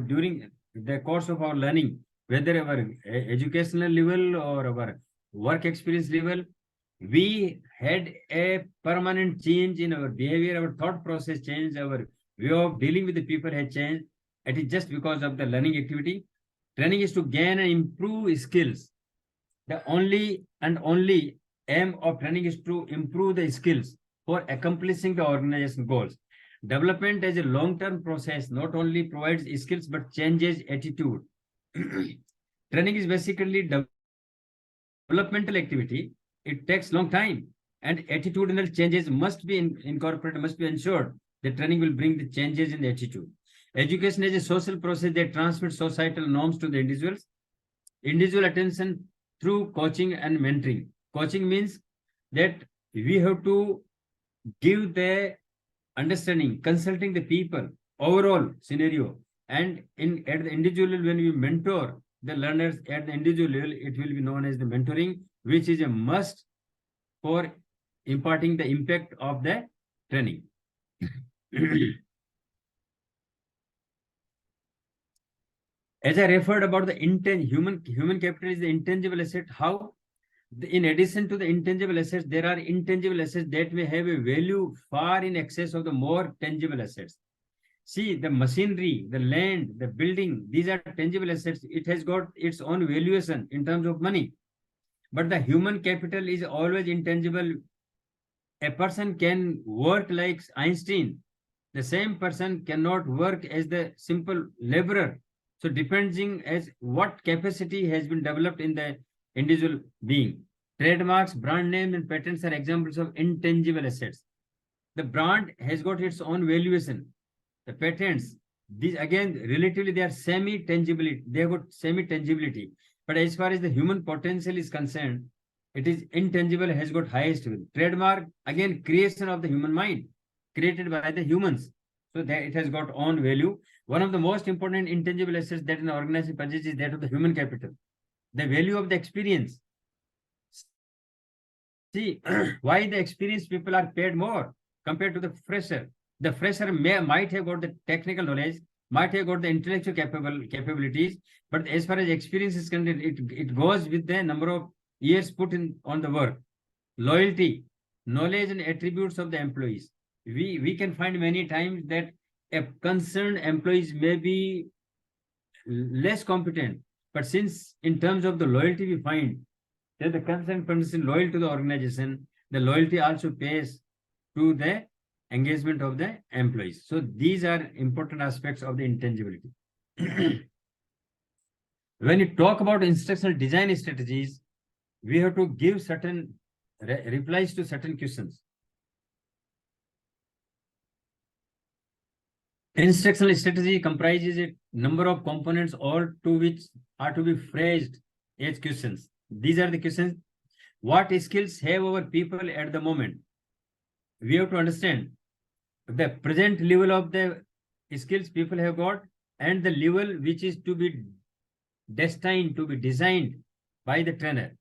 during the course of our learning, whether our educational level or our work experience level, we had a permanent change in our behavior, our thought process changed, our way of dealing with the people had changed. It is just because of the learning activity. Training is to gain and improve skills. The only aim of training is to improve the skills for accomplishing the organization goals. Development as a long-term process not only provides skills but changes attitude. Training is basically developmental activity. It takes long time, and attitudinal changes must be incorporated, must be ensured. The training will bring the changes in the attitude. Education is a social process that transmits societal norms to the individuals. Individual attention through coaching and mentoring. Coaching means that we have to give the understanding, consulting the people, overall scenario. And at the individual level, when we mentor the learners at the individual level, it will be known as the mentoring, which is a must for imparting the impact of the training. As I referred about the human capital is the intangible asset. How? In addition to the intangible assets, there are intangible assets that may have a value far in excess of the more tangible assets. See, the machinery, the land, the building, these are tangible assets. It has got its own valuation in terms of money. But the human capital is always intangible. A person can work like Einstein. The same person cannot work as the simple laborer. So depending as what capacity has been developed in the individual being. Trademarks, brand names, and patents are examples of intangible assets. The brand has got its own valuation. The patents, these again, relatively, they are semi-tangibility. They have got semi-tangibility. But as far as the human potential is concerned, it is intangible, has got highest value. Trademark, again, creation of the human mind, created by the humans. So that it has got own value. One of the most important intangible assets that an organization possesses is that of the human capital. The value of the experience. See, why the experienced people are paid more compared to the fresher. The fresher might have got the technical knowledge, might have got the intellectual capabilities, but as far as experience is concerned, it goes with the number of years put in on the work. Loyalty, knowledge and attributes of the employees. We can find many times that a concerned employees may be less competent, but since in terms of the loyalty we find that the concerned person loyal to the organization, the loyalty also pays to the engagement of the employees. So these are important aspects of the intangibility. When you talk about instructional design strategies, we have to give certain replies to certain questions. Instructional strategy comprises a number of components, all to which are to be phrased as questions. These are the questions. What skills have our people at the moment? We have to understand the present level of the skills people have got and the level which is to be destined to be designed by the trainer.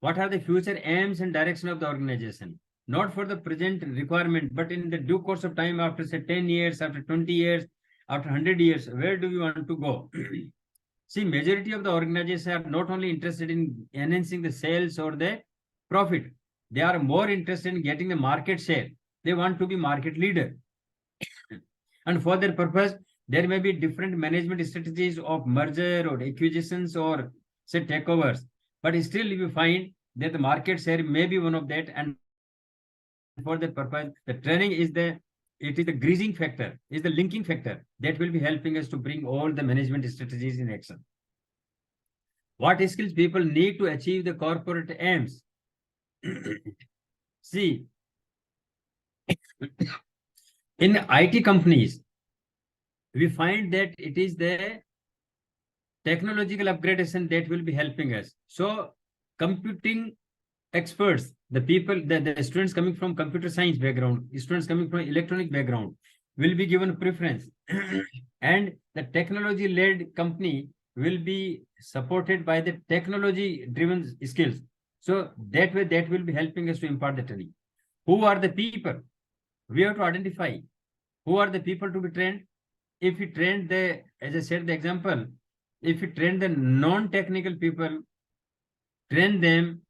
What are the future aims and direction of the organization? Not for the present requirement, but in the due course of time, after say 10 years, after 20 years, after 100 years, where do we want to go? See, majority of the organizations are not only interested in enhancing the sales or the profit. They are more interested in getting the market share. They want to be market leader. And for their purpose, there may be different management strategies of merger or acquisitions or say takeovers. But still, if you find that the market share may be one of that, and for that purpose, the training is the greasing factor, is the linking factor that will be helping us to bring all the management strategies in action. What skills people need to achieve the corporate aims? See, in IT companies, we find that it is the technological upgradation that will be helping us. So computing experts, the people, the students coming from computer science background, students coming from electronic background will be given preference. And the technology-led company will be supported by the technology-driven skills. So that way, that will be helping us to impart the training. Who are the people? We have to identify who are the people to be trained. If we train the, as I said, the example, if we train the non-technical people, train them,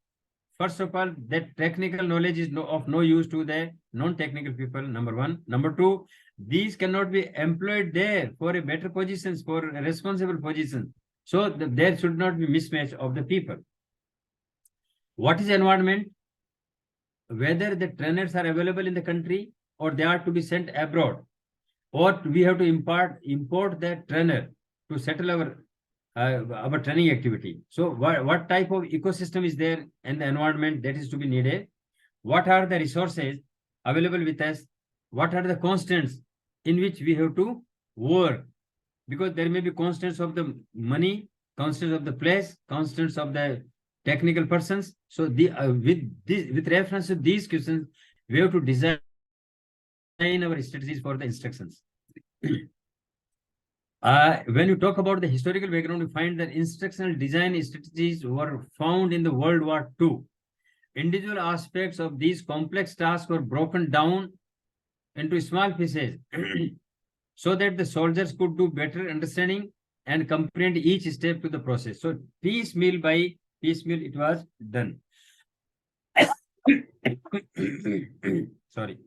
first of all, that technical knowledge is of no use to the non-technical people, number one. Number two, these cannot be employed there for a better positions, for a responsible position. So there should not be mismatch of the people. What is environment? Whether the trainers are available in the country or they are to be sent abroad. or we have to import that trainer to settle our training activity. So what type of ecosystem is there in the environment that is to be needed? What are the resources available with us? What are the constants in which we have to work? Because there may be constants of the money, constants of the place, constants of the technical persons. So with reference to these questions, we have to design our strategies for the instructions. When you talk about the historical background, you find that instructional design strategies were found in the World War II. Individual aspects of these complex tasks were broken down into small pieces so that the soldiers could do better understanding and comprehend each step to the process. So piecemeal by piecemeal it was done. Sorry.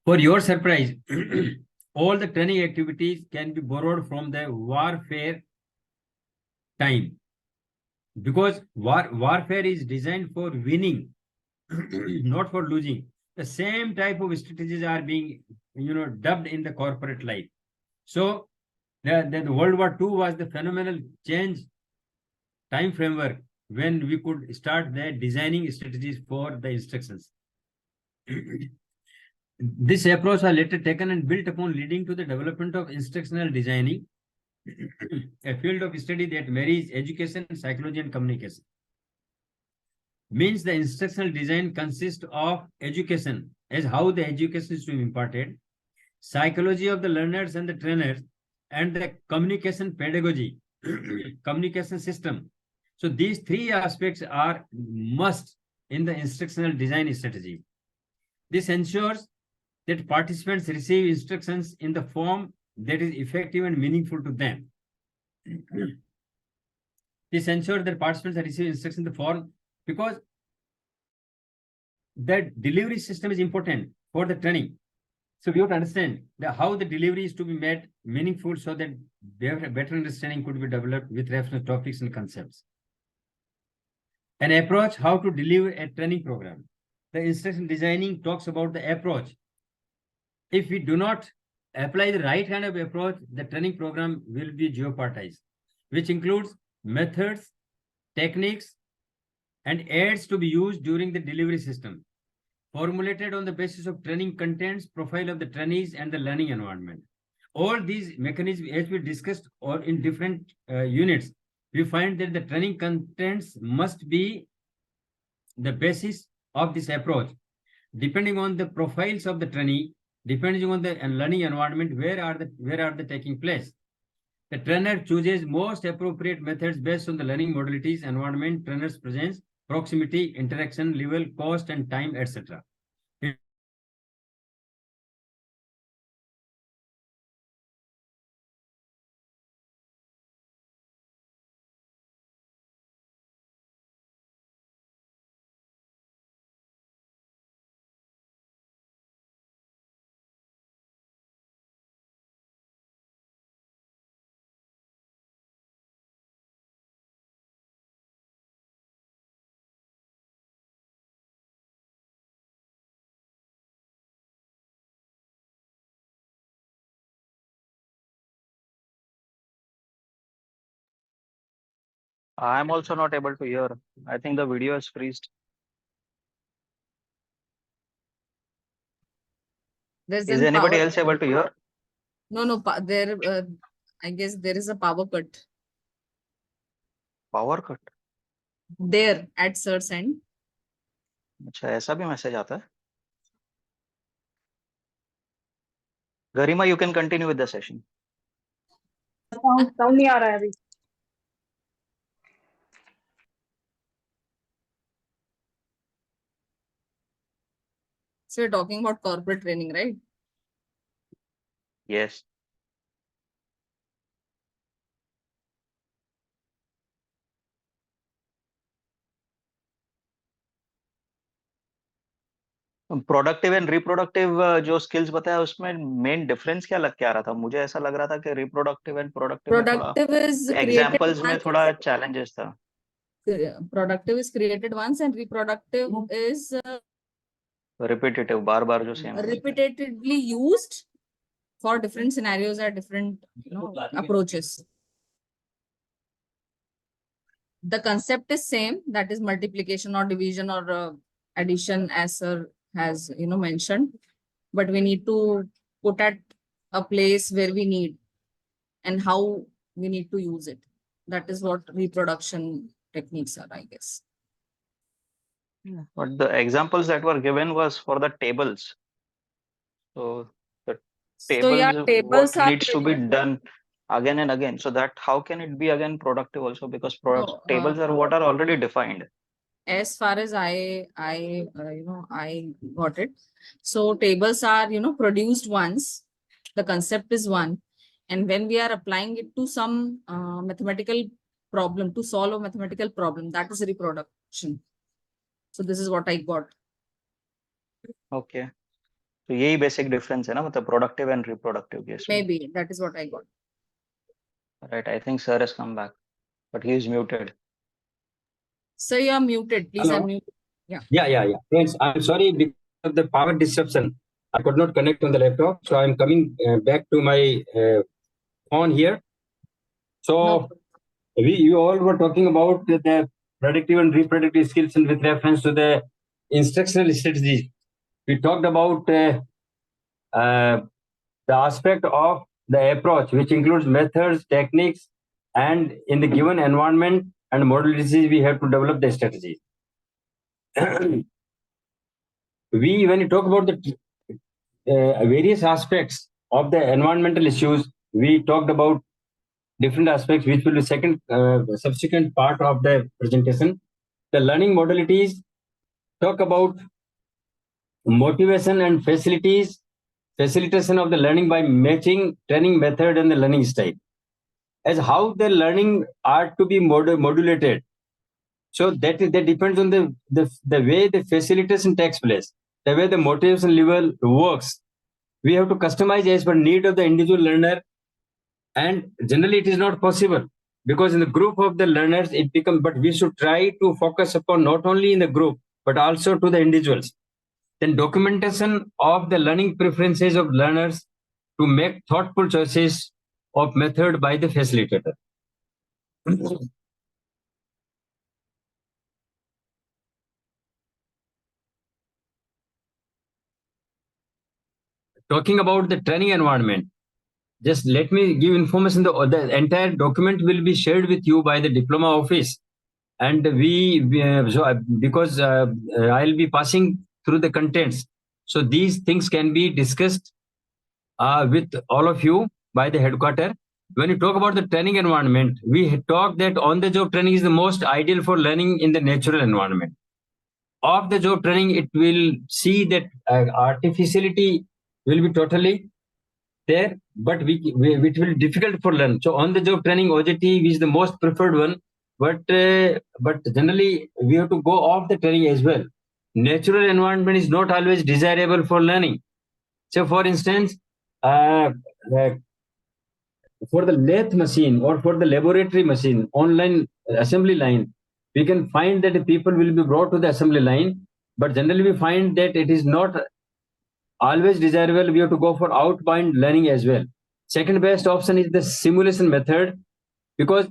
For your surprise, all the training activities can be borrowed from the warfare time, because warfare is designed for winning, not for losing. The same type of strategies are being, dubbed in the corporate life. So the World War II was the phenomenal change time framework when we could start the designing strategies for the instructions. This approach was later taken and built upon, leading to the development of instructional designing, a field of study that marries education, psychology, and communication. Means the instructional design consists of education, as how the education is to be imparted, psychology of the learners and the trainers, and the communication pedagogy, communication system. So these three aspects are must in the instructional design strategy. This ensures that participants receive instructions in the form that is effective and meaningful to them. This ensures that participants receive instructions in the form, because that delivery system is important for the training. So we have to understand how the delivery is to be made meaningful, so that better understanding could be developed with reference to topics and concepts. An approach how to deliver a training program. The instruction designing talks about the approach. If we do not apply the right kind of approach, the training program will be jeopardized, which includes methods, techniques, and aids to be used during the delivery system, formulated on the basis of training contents, profile of the trainees, and the learning environment. All these mechanisms, as we discussed, or in different units, we find that the training contents must be the basis of this approach, depending on the profiles of the trainee, depending on the learning environment, where are they taking place. The trainer chooses most appropriate methods based on the learning modalities, environment, trainer's presence, proximity, interaction level, cost, and time, etc. I'm also not able to hear. I think the video is freezed. There's Is a anybody power. else able to hear? No. There, I guess there is a power cut Power cut. there at sir's end. अच्छा ऐसा भी message आता है. Garima, you can continue with the session. Sound नहीं आ रहा है अभी. So we're talking about corporate training, right? Yes. Productive and reproductive जो स्किल्स बताया उसमें मेन डिफरेंस क्या लग के आ रहा था? मुझे ऐसा लग रहा था कि रिप्रोडक्टिव एंड प्रोडक्टिव में थोड़ा एग्जांपल्स में थोड़ा चैलेंजेस था. Productive is created once and reproductive is repetitive, बार-बार जो same. repetitively used for different scenarios at different approaches. The concept is same, that is multiplication or division or addition, as sir has mentioned, but we need to put at a place where we need and how we need to use it. That is what reproduction techniques are, I guess. But the examples that were given was for the tables. So the So yeah, tables, tables what are needs to be done again and again. So that how can it be again productive also, because No, tables are what are already defined. as far as I got it. So tables are produced once. The concept is one, and when we are applying it to some mathematical problem, to solve a mathematical problem, that is reproduction. So this is what I got. Okay. So यही basic difference है ना, मतलब productive and reproductive case में. Maybe that is what I got. Right. I think sir has come back, but he is muted. So you are muted. Please Hello. unmute. Yeah. Friends, I'm sorry because of the power disruption. I could not connect on the laptop, so I'm coming back to my phone here. So you all were talking about the predictive and reproductive skills, and with reference to the instructional strategies. We talked about the aspect of the approach, which includes methods, techniques, and in the given environment and modalities, we have to develop the strategies. When you talk about the various aspects of the environmental issues, we talked about different aspects, which will be subsequent part of the presentation. The learning modalities talk about motivation and facilitation of the learning by matching training method and the learning style, as how the learning are to be modulated. So that depends on the way the facilitation takes place, the way the motivation level works. We have to customize as per need of the individual learner, and generally it is not possible because in the group of the learners it becomes. But we should try to focus upon not only in the group but also to the individuals. Then documentation of the learning preferences of learners to make thoughtful choices of method by the facilitator. Talking about the training environment, just let me give information. The entire document will be shared with you by the diploma office, and because I'll be passing through the contents, so these things can be discussed with all of you by the headquarter. When you talk about the training environment, we talk that on-the-job training is the most ideal for learning in the natural environment. Off-the-job training, it will see that artificiality will be totally there, but it will be difficult for learn. So on-the-job training, OJT is the most preferred one, but generally we have to go off the training as well. Natural environment is not always desirable for learning. So for instance, for the lathe machine or for the laboratory machine, online assembly line, we can find that people will be brought to the assembly line, but generally we find that it is not always desirable. We have to go for outbound learning as well. Second best option is the simulation method, because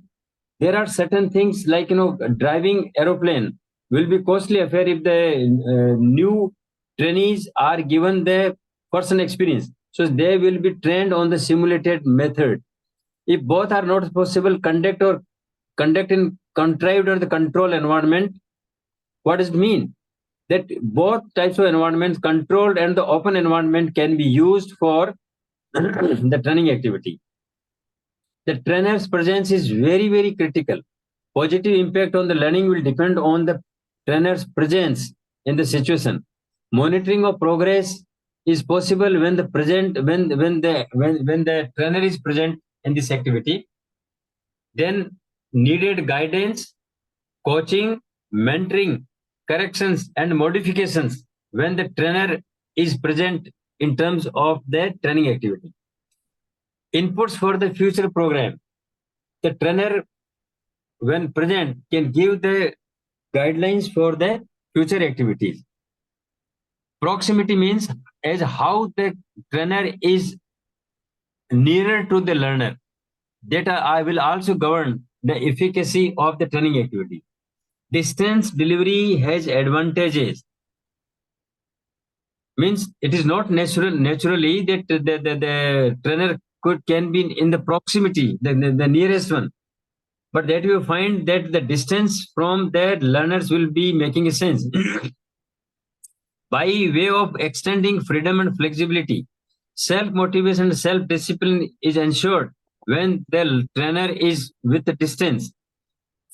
there are certain things like driving aeroplane will be costly affair if the new trainees are given the person experience. So they will be trained on the simulated method. If both are not possible, conduct in contrived or the control environment. What does it mean? That both types of environments, controlled and the open environment, can be used for the training activity. The trainer's presence is very, very critical. Positive impact on the learning will depend on the trainer's presence in the situation. Monitoring of progress is possible when the trainer is present in this activity. Then needed guidance, coaching, mentoring, corrections and modifications when the trainer is present in terms of the training activity. Inputs for the future program. The trainer, when present, can give the guidelines for the future activities. Proximity means as how the trainer is nearer to the learner. That I will also govern the efficacy of the training activity. Distance delivery has advantages. Means it is not naturally that the trainer can be in the proximity, the nearest one. But that you find that the distance from the learners will be making a sense. By way of extending freedom and flexibility, self-motivation and self-discipline is ensured when the trainer is with the distance.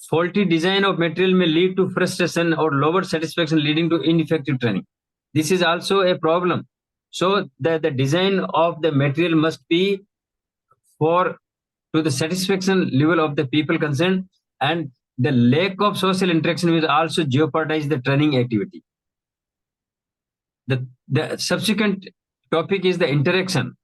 Faulty design of material may lead to frustration or lower satisfaction, leading to ineffective training. This is also a problem. So the design of the material must be for to the satisfaction level of the people concerned, and the lack of social interaction will also jeopardize the training activity. The subsequent topic is the interaction.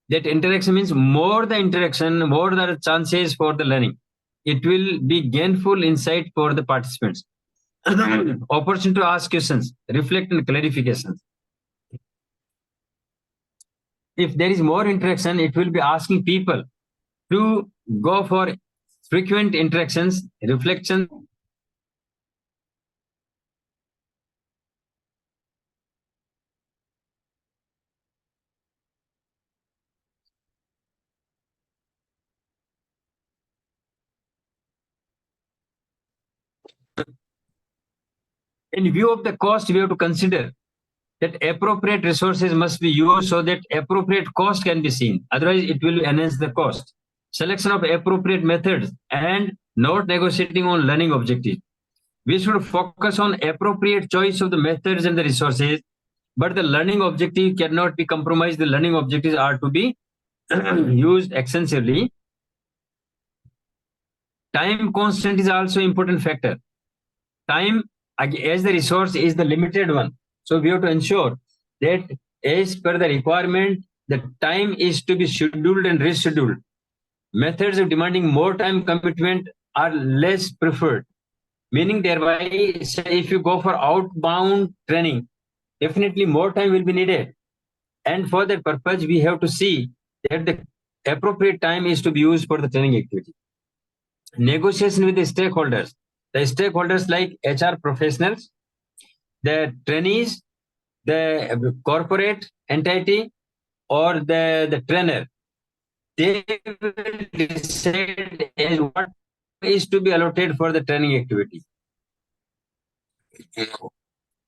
That interaction means more the interaction, more the chances for the learning. It will be gainful insight for the participants. Opportunity to ask questions, reflect and clarifications. If there is more interaction, it will be asking people to go for frequent interactions, reflection. In view of the cost, we have to consider that appropriate resources must be used so that appropriate cost can be seen. Otherwise, it will enhance the cost. Selection of appropriate methods and not negotiating on learning objectives. We should focus on appropriate choice of the methods and the resources, but the learning objective cannot be compromised. The learning objectives are to be used extensively. Time constant is also important factor. Time as the resource is the limited one. So we have to ensure that as per the requirement, the time is to be scheduled and rescheduled. Methods of demanding more time commitment are less preferred. Meaning thereby, say if you go for outbound training, definitely more time will be needed. And for that purpose, we have to see that the appropriate time is to be used for the training activity. Negotiation with the stakeholders. The stakeholders like HR professionals, the trainees, the corporate entity, or the trainer. They will decide as what is to be allotted for the training activity.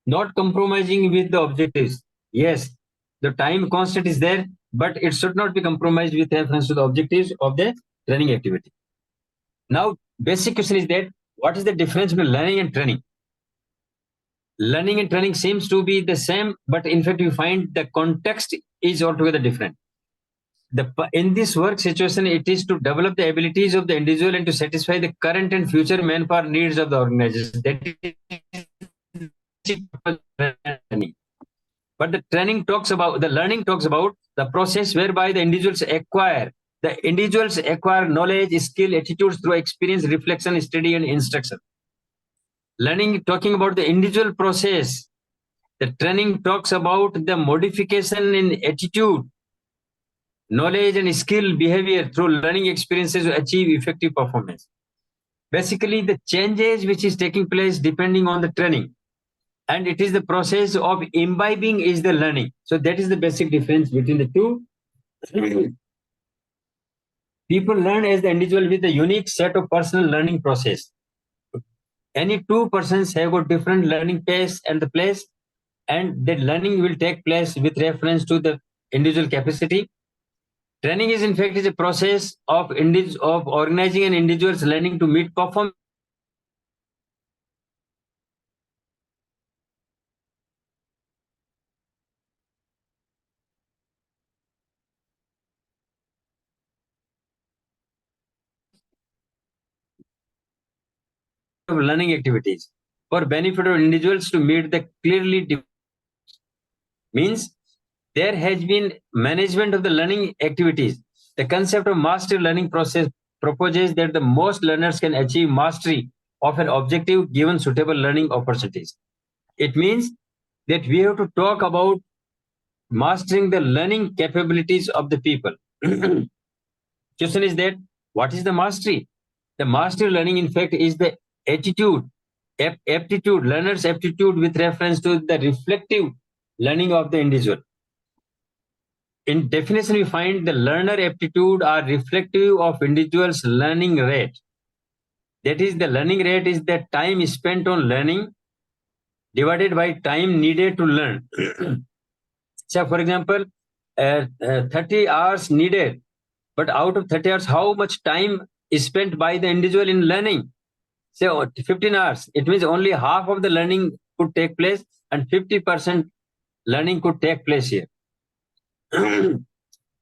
Not compromising with the objectives. Yes, the time constant is there, but it should not be compromised with reference to the objectives of the training activity. Now, basic question is that what is the difference between learning and training? Learning and training seems to be the same, but in fact, you find the context is altogether different. In this work situation, it is to develop the abilities of the individual and to satisfy the current and future manpower needs of the organization. That is learning. But the learning talks about the process whereby the individuals acquire knowledge, skill, attitudes through experience, reflection, study, and instruction. Learning talking about the individual process. The training talks about the modification in attitude, knowledge, and skill behavior through learning experiences to achieve effective performance. Basically, the changes which is taking place depending on the training. And it is the process of imbibing is the learning. So that is the basic difference between the two. People learn as the individual with a unique set of personal learning process. Any two persons have got different learning pace and the place, and that learning will take place with reference to the individual capacity. Training is in fact is a process of organizing an individual's learning to meet performance. Of learning activities for benefit of individuals to meet the clearly means there has been management of the learning activities. The concept of master learning process proposes that the most learners can achieve mastery of an objective given suitable learning opportunities. It means that we have to talk about mastering the learning capabilities of the people. Question is that what is the mastery? The mastery learning, in fact, is the attitude, aptitude, learner's aptitude with reference to the reflective learning of the individual. In definition, we find the learner aptitude are reflective of individual's learning rate. That is, the learning rate is the time spent on learning divided by time needed to learn. So, for example, 30 hours needed, but out of 30 hours, how much time is spent by the individual in learning? Say 15 hours. It means only half of the learning could take place and 50% learning could take place here.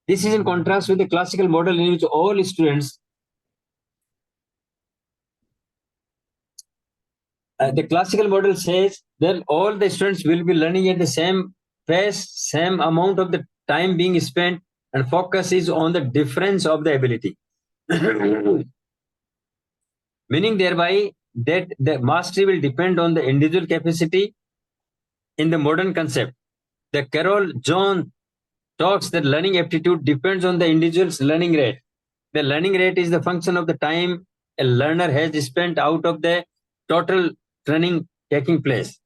This is in contrast with the classical model in which all students, the classical model says that all the students will be learning at the same pace, same amount of the time being spent, and focus is on the difference of the ability. Meaning thereby that the mastery will depend on the individual capacity in the modern concept. The Carol John talks that learning aptitude depends on the individual's learning rate. The learning rate is the function of the time a learner has spent out of the total training taking place.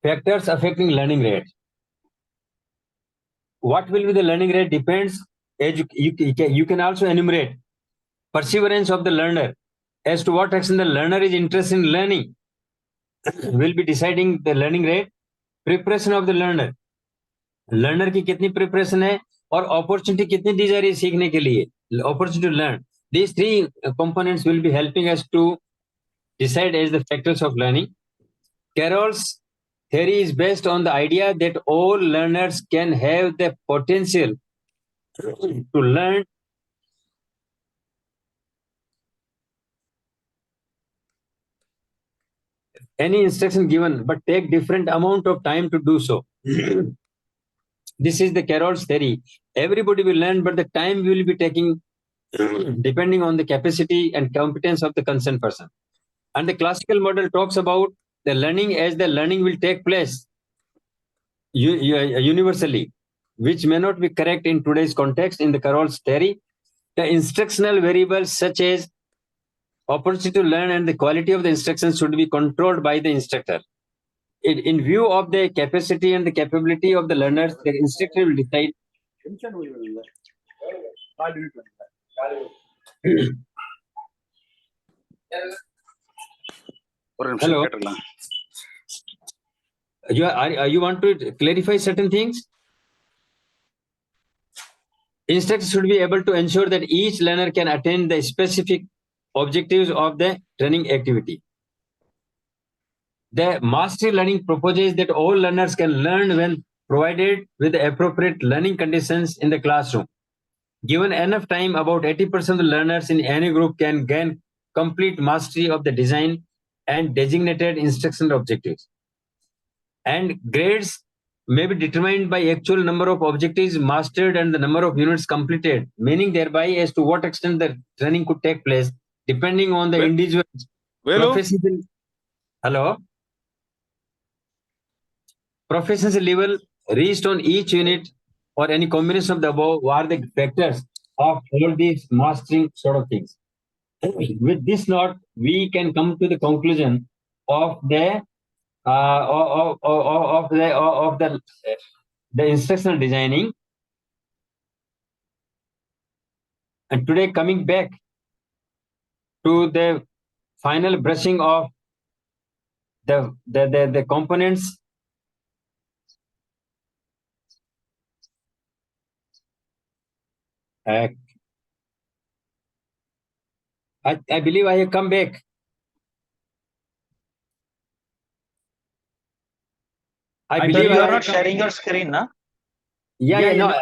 Factors affecting learning rate. What will be the learning rate depends, as you can also enumerate perseverance of the learner. As to what extent the learner is interested in learning will be deciding the learning rate. Preparation of the learner. Learner की कितनी preparation है और opportunity कितनी दी जा रही है सीखने के लिए, opportunity to learn. These three components will be helping us to decide as the factors of learning. Carroll's theory is based on the idea that all learners can have the potential to learn any instruction given, but take different amount of time to do so. This is the Carroll's theory. Everybody will learn, but the time will be taking depending on the capacity and competence of the concerned person. And the classical model talks about the learning as the learning will take place universally, which may not be correct in today's context. In the Carroll's theory, the instructional variables such as opportunity to learn and the quality of the instruction should be controlled by the instructor. In view of the capacity and the capability of the learners, the instructor will decide. Hello. You want to clarify certain things? Instructor should be able to ensure that each learner can attain the specific objectives of the training activity. The mastery learning proposes that all learners can learn when provided with the appropriate learning conditions in the classroom. Given enough time, about 80% of the learners in any group can gain complete mastery of the design and designated instructional objectives. And grades may be determined by actual number of objectives mastered and the number of units completed, meaning thereby as to what extent the training could take place, depending on the individual proficiency. Hello? Proficiency level reached on each unit or any combination of the above are the factors of all these mastering sort of things. With this note, we can come to the conclusion of the instructional designing. And today, coming back to the final brushing of the components. I believe I have come back. I believe you are not sharing your screen, na? Yeah, no.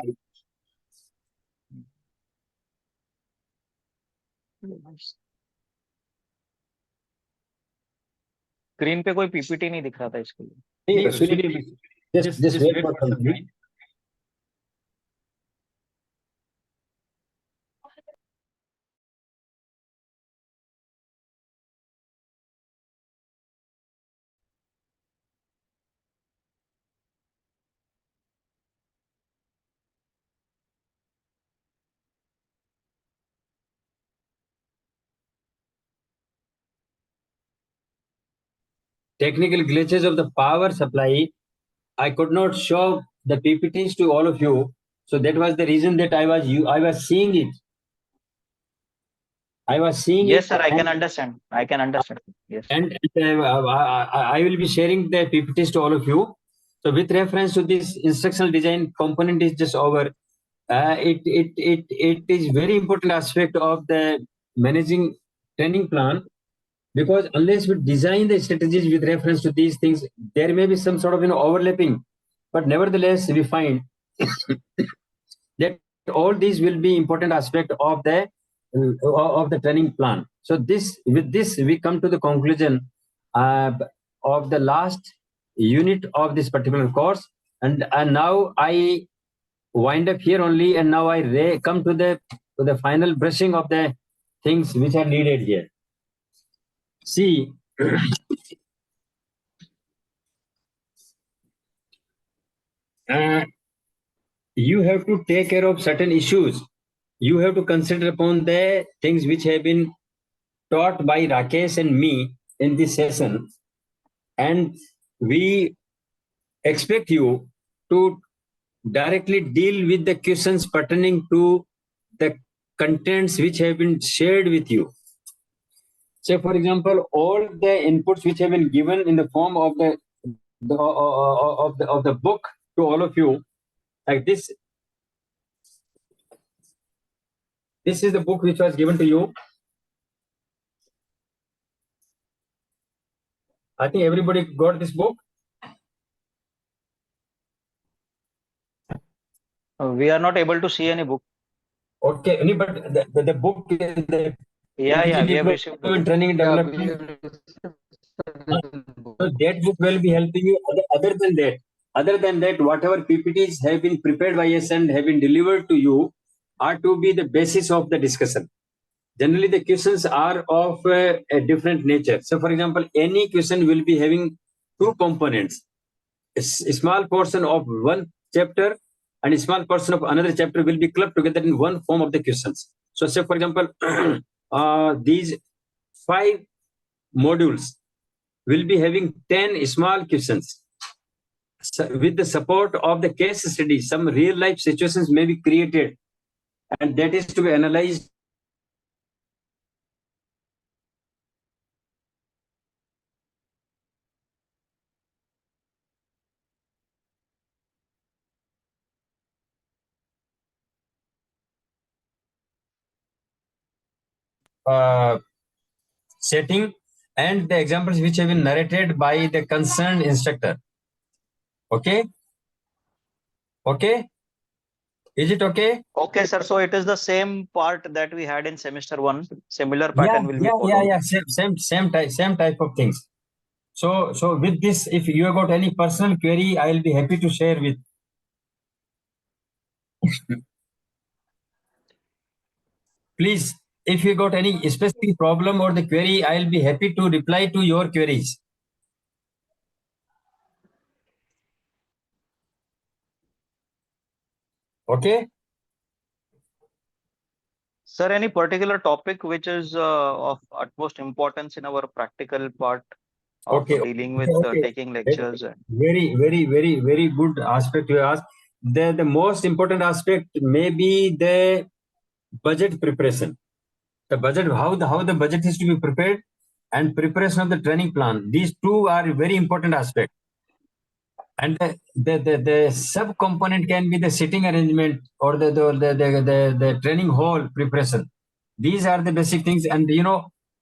Screen पे कोई PPT नहीं दिख रहा था इसके लिए. Just wait for some time. technical glitches of the power supply, I could not show the PPTs to all of you. So that was the reason that I was seeing it. I was seeing Yes, it. sir, I can understand. I can understand. Yes. And I will be sharing the PPTs to all of you. So with reference to this instructional design component is just over. It is very important aspect of the managing training plan, because unless we design the strategies with reference to these things, there may be some sort of overlapping, but nevertheless we find that all these will be important aspect of the training plan. So with this we come to the conclusion of the last unit of this particular course, and now I wind up here only, and now I come to the final brushing of the things which are needed here. See, you have to take care of certain issues. You have to consider upon the things which have been taught by Rakesh and me in this session, and we expect you to directly deal with the questions pertaining to the contents which have been shared with you. Say, for example, all the inputs which have been given in the form of the book to all of you, like this. This is the book which was given to you. I think everybody got this book. We are not able to see any book. Okay, but the book is the Yeah, we have received the book. training and development. So that book will be helping you. Other than that, whatever PPTs have been prepared by us and have been delivered to you are to be the basis of the discussion. Generally, the questions are of a different nature. So, for example, any question will be having two components: a small portion of one chapter and a small portion of another chapter will be clubbed together in one form of the questions. So, say for example, these 5 modules will be having 10 small questions. So with the support of the case study, some real life situations may be created, and that is to be analyzed. Setting and the examples which have been narrated by the concerned instructor. Okay? Okay? Is it okay? Okay, sir. So it is the same part that we had in semester 1. Similar pattern will be followed. Yeah. Same type of things. So with this, if you have got any personal query, I will be happy to share with. Please, if you got any specific problem or the query, I will be happy to reply to your queries. Okay? Sir, any particular topic which is of utmost importance in our practical part of dealing with taking lectures? Very good aspect you asked. The most important aspect may be the budget preparation. The budget, how the budget is to be prepared, and preparation of the training plan. These two are very important aspects. And the sub component can be the sitting arrangement or the training hall preparation. These are the basic things. And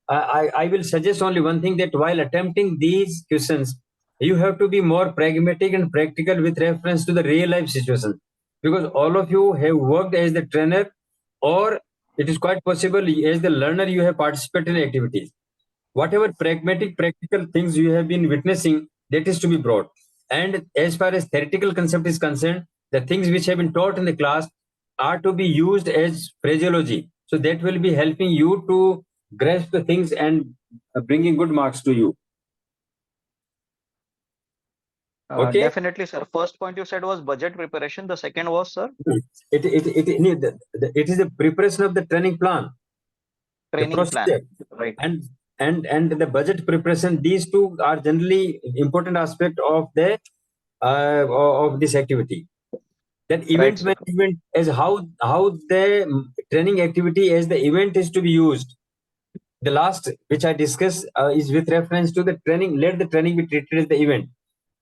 I will suggest only one thing, that while attempting these questions, you have to be more pragmatic and practical with reference to the real life situation, because all of you have worked as the trainer, or it is quite possible as the learner you have participated in activities. Whatever pragmatic, practical things you have been witnessing, that is to be brought. And as far as theoretical concept is concerned, the things which have been taught in the class are to be used as phraseology. So that will be helping you to grasp the things and bringing good marks to you. Okay. Definitely, sir. First point you said was budget preparation. The second was, sir? It is the preparation of the training plan. Training plan. Right. And and the budget preparation. These two are generally important aspect of the of this activity. Then event sir. management is how the training activity as the event is to be used. The last which I discussed is with reference to the training. Let the training be treated as the event.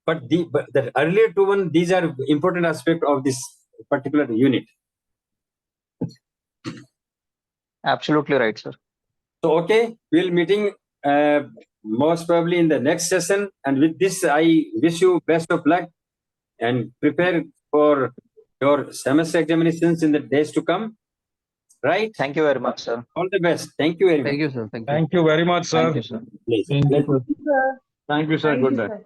But the earlier two one, these are important aspect of this particular unit. Absolutely right, sir. So okay, we'll meeting most probably in the next session. And with this, I wish you best of luck and prepare for your semester examinations in the days to come. Right? Thank you very much, sir. All the best. Thank you very much. Thank you, sir. Thank you. Thank you very much, sir. Thank you, sir. Please. Thank you, sir. Sir. Thank you, sir. Thank Good you, day. sir.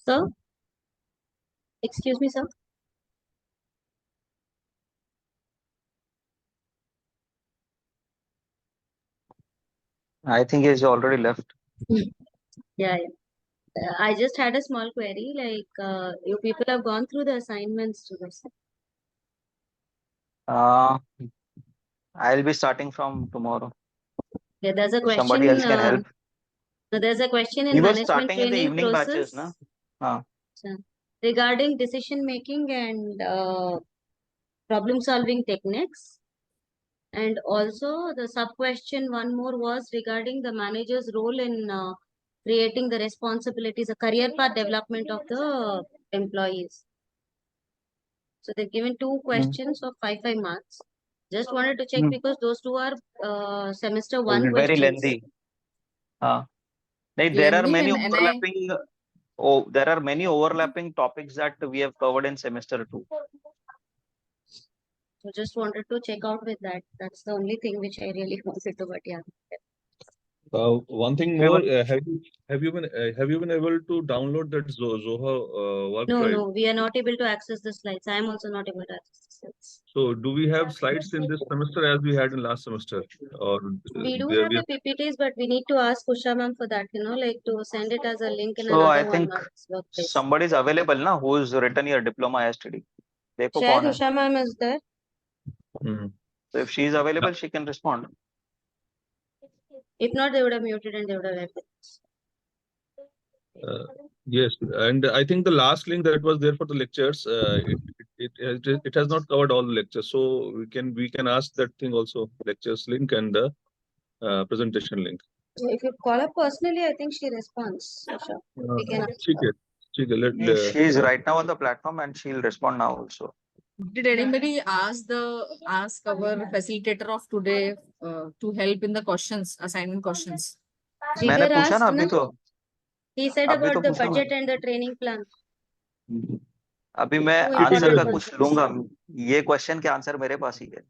Sir? Excuse me, sir. I think he's already left. Yeah, yeah. I just had a small query. Like, you people have gone through the assignments to this. I'll be starting from tomorrow. Yeah, there's a If question. somebody else can help. There's a question in We were management starting in the training evening process batches, na? regarding decision making and problem solving techniques. And also the sub question, one more was regarding the manager's role in creating the responsibilities, a career path development of the employees. So they've given two questions of 5 marks. Just wanted to check because those two are semester one Very questions. lengthy. There are Lengthy many when NI overlapping. There are many overlapping topics that we have covered in semester 2. So just wanted to check out with that. That's the only thing which I really wanted to, but yeah. One thing more, have you been able to download that Zoho work No, drive? no, we are not able to access the slides. I am also not able to access the slides. So do we have slides in this semester as we had in last semester? Or We do have the PPTs, but we need to ask Usha ma'am for that, like to send it as a link in So I another think workplace. somebody is available, na, who's written your diploma yesterday. Dekho Shayad kaun hai. Usha ma'am is there. So if she is available, she can respond. If not, they would have muted and they would have left it. Yes, and I think the last link that was there for the lectures, it has not covered all the lectures. So we can ask that thing also, lectures link and the presentation link. So if you call her personally, I think she responds. Usha. We can ask her. She is right now on the platform and she'll respond now also. Did anybody ask our facilitator of today to help in the questions, assignment questions? मैंने Jigar पूछा ना asked, अभी na? तो. He said अभी तो about the पूछा budget and the training plan. अभी मैं Two आंसर important का कुछ लूंगा. ये क्वेश्चन के आंसर मेरे पास ही है.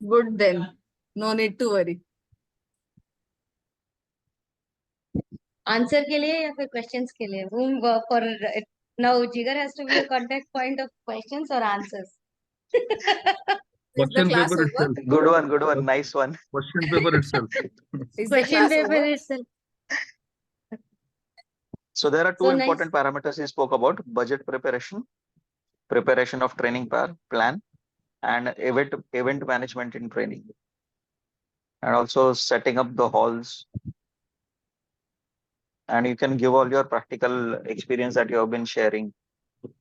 Good then. No need to worry. Answer के लिए या फिर questions के लिए? Whom for now Jigar has to be a contact point of questions or answers. Question paper itself. Good one, nice one. Question paper itself. Question paper itself. So there are two So important parameters he spoke about: budget preparation of training plan, and event management in training, and also setting up the halls. And you can give all your practical experience that you have been sharing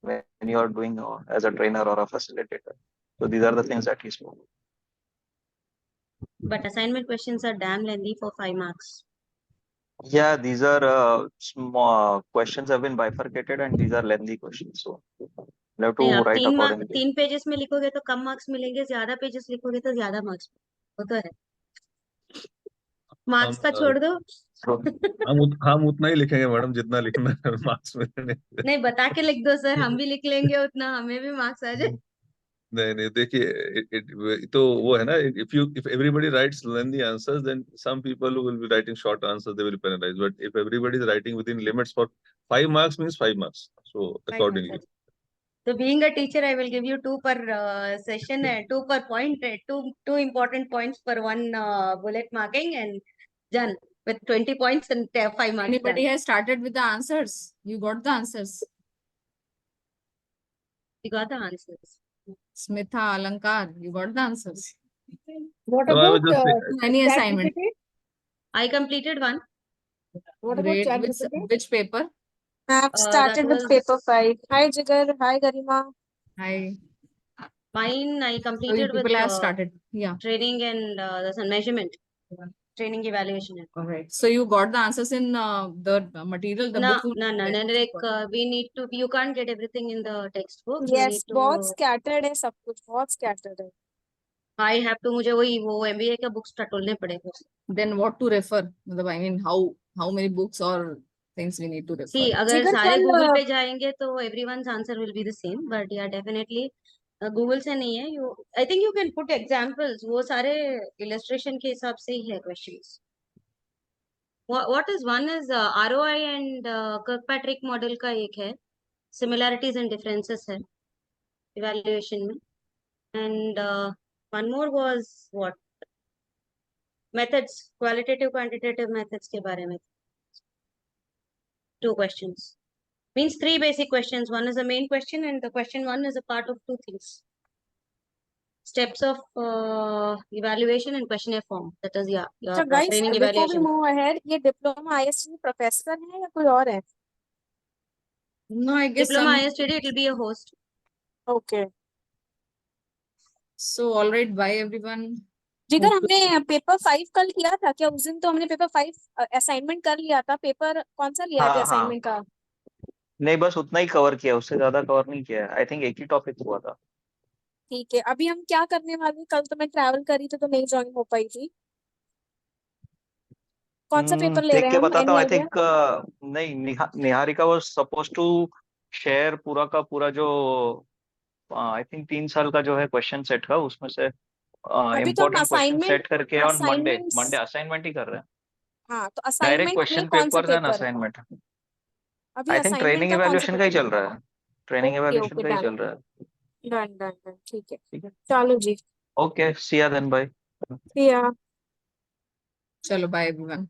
when you are doing as a trainer or a facilitator. So these are the things that he spoke. But assignment questions are damn lengthy for 5 marks. Yeah, these are small questions have been bifurcated and these are lengthy questions. So you have to नहीं, आप write accordingly. 3 pages में लिखोगे तो कम marks मिलेंगे, ज्यादा pages लिखोगे तो ज्यादा मार्क्स. वो तो है. मार्क्स का छोड़ दो. हम उतना ही लिखेंगे मैडम जितना लिखना है मार्क्स में. नहीं, बता के लिख दो सर, हम भी लिख लेंगे उतना, हमें भी मार्क्स आ जाए. नहीं देखिए तो वो है ना, if everybody writes lengthy answers, then some people who will be writing short answers, they will be penalized. But if everybody is writing within limits, for 5 marks means 5 marks. So accordingly. So being a teacher, I will give you 2 per session and 2 per point, two important points per one bullet marking, and Done with 20 points and 5 marks. Anybody Done. has started with the answers? You got the answers. We got the answers. Smitha, Alankar, you got the answers. What No, I was about just Any assignment? ChatGPT? I completed one. What about Great. ChatGPT? Which paper? I've That started with was paper 5. Hi Jigar, hi Garima. Hi. mine. I So you completed with people have started. Yeah. training and the measurement, training evaluation. All right. So you got the answers in the material, the No, book. no, no, no. Like we need to. You can't get everything in the textbook. You Yes, need बहुत to. scattered है सब कुछ, बहुत scattered है. I have to. मुझे वो MBA का books टटोलने पड़ेगा. Then what to refer? मतलब, I mean, how many books or things we need to refer? See, अगर जिगर सारे कल Google पे जाएंगे तो everyone's answer will be the same. But yeah, definitely Google से नहीं है. I think you can put examples. वो सारे illustration के हिसाब से ही है questions. What is one is ROI and Kirkpatrick model का एक है. Similarities and differences है evaluation में. And one more was what? Methods, qualitative, quantitative methods के बारे में. 2 questions. Means 3 basic questions. One is the main question and the question 1 is a part of 2 things. Steps of evaluation and questionnaire form. That is, yeah, your So guys, training before we evaluation. move ahead, ये diploma IST professor है या कोई और है? No, I guess Diploma some. ISTD, it will be a host. Okay. So all right, bye everyone. जिगर हमने paper 5 कल किया था क्या? उस दिन तो हमने पेपर 5 असाइनमेंट कर लिया था. पेपर कौन सा लिया था हाँ, असाइनमेंट का? नहीं बस उतना ही कवर किया, उससे ज्यादा कवर नहीं किया. आई थिंक एक ही टॉपिक हुआ था. ठीक है, अभी हम क्या करने वाले? कल तो मैं ट्रैवल करी थी तो नहीं ज्वाइन हो पाई थी. कौन सा पेपर ले देख रहे के हैं हम? बताता एनी हूँ. आई आइडिया? थिंक नहीं, Niharika was suppose to share पूरा का पूरा जो आई थिंक 3 साल का जो है क्वेश्चन सेट का, उसमें से अभी तो हम इम्पोर्टेंट क्वेश्चन सेट करके ऑन मंडे असाइनमेंट्स. असाइनमेंट ही कर रहे हैं. हाँ, तो डायरेक्ट असाइनमेंट में क्वेश्चन कौन सा पेपर एंड पेपर? असाइनमेंट. अभी आई थिंक असाइनमेंट ट्रेनिंग का कौन सा इवैल्यूएशन का ही पेपर? चल रहा है. ट्रेनिंग ओके इवैल्यूएशन ओके, का ही डन चल रहा है. Done done done. ठीक है, ठीक है. चलो जी. Okay, see ya then, bye. See ya. Chalo, bye everyone.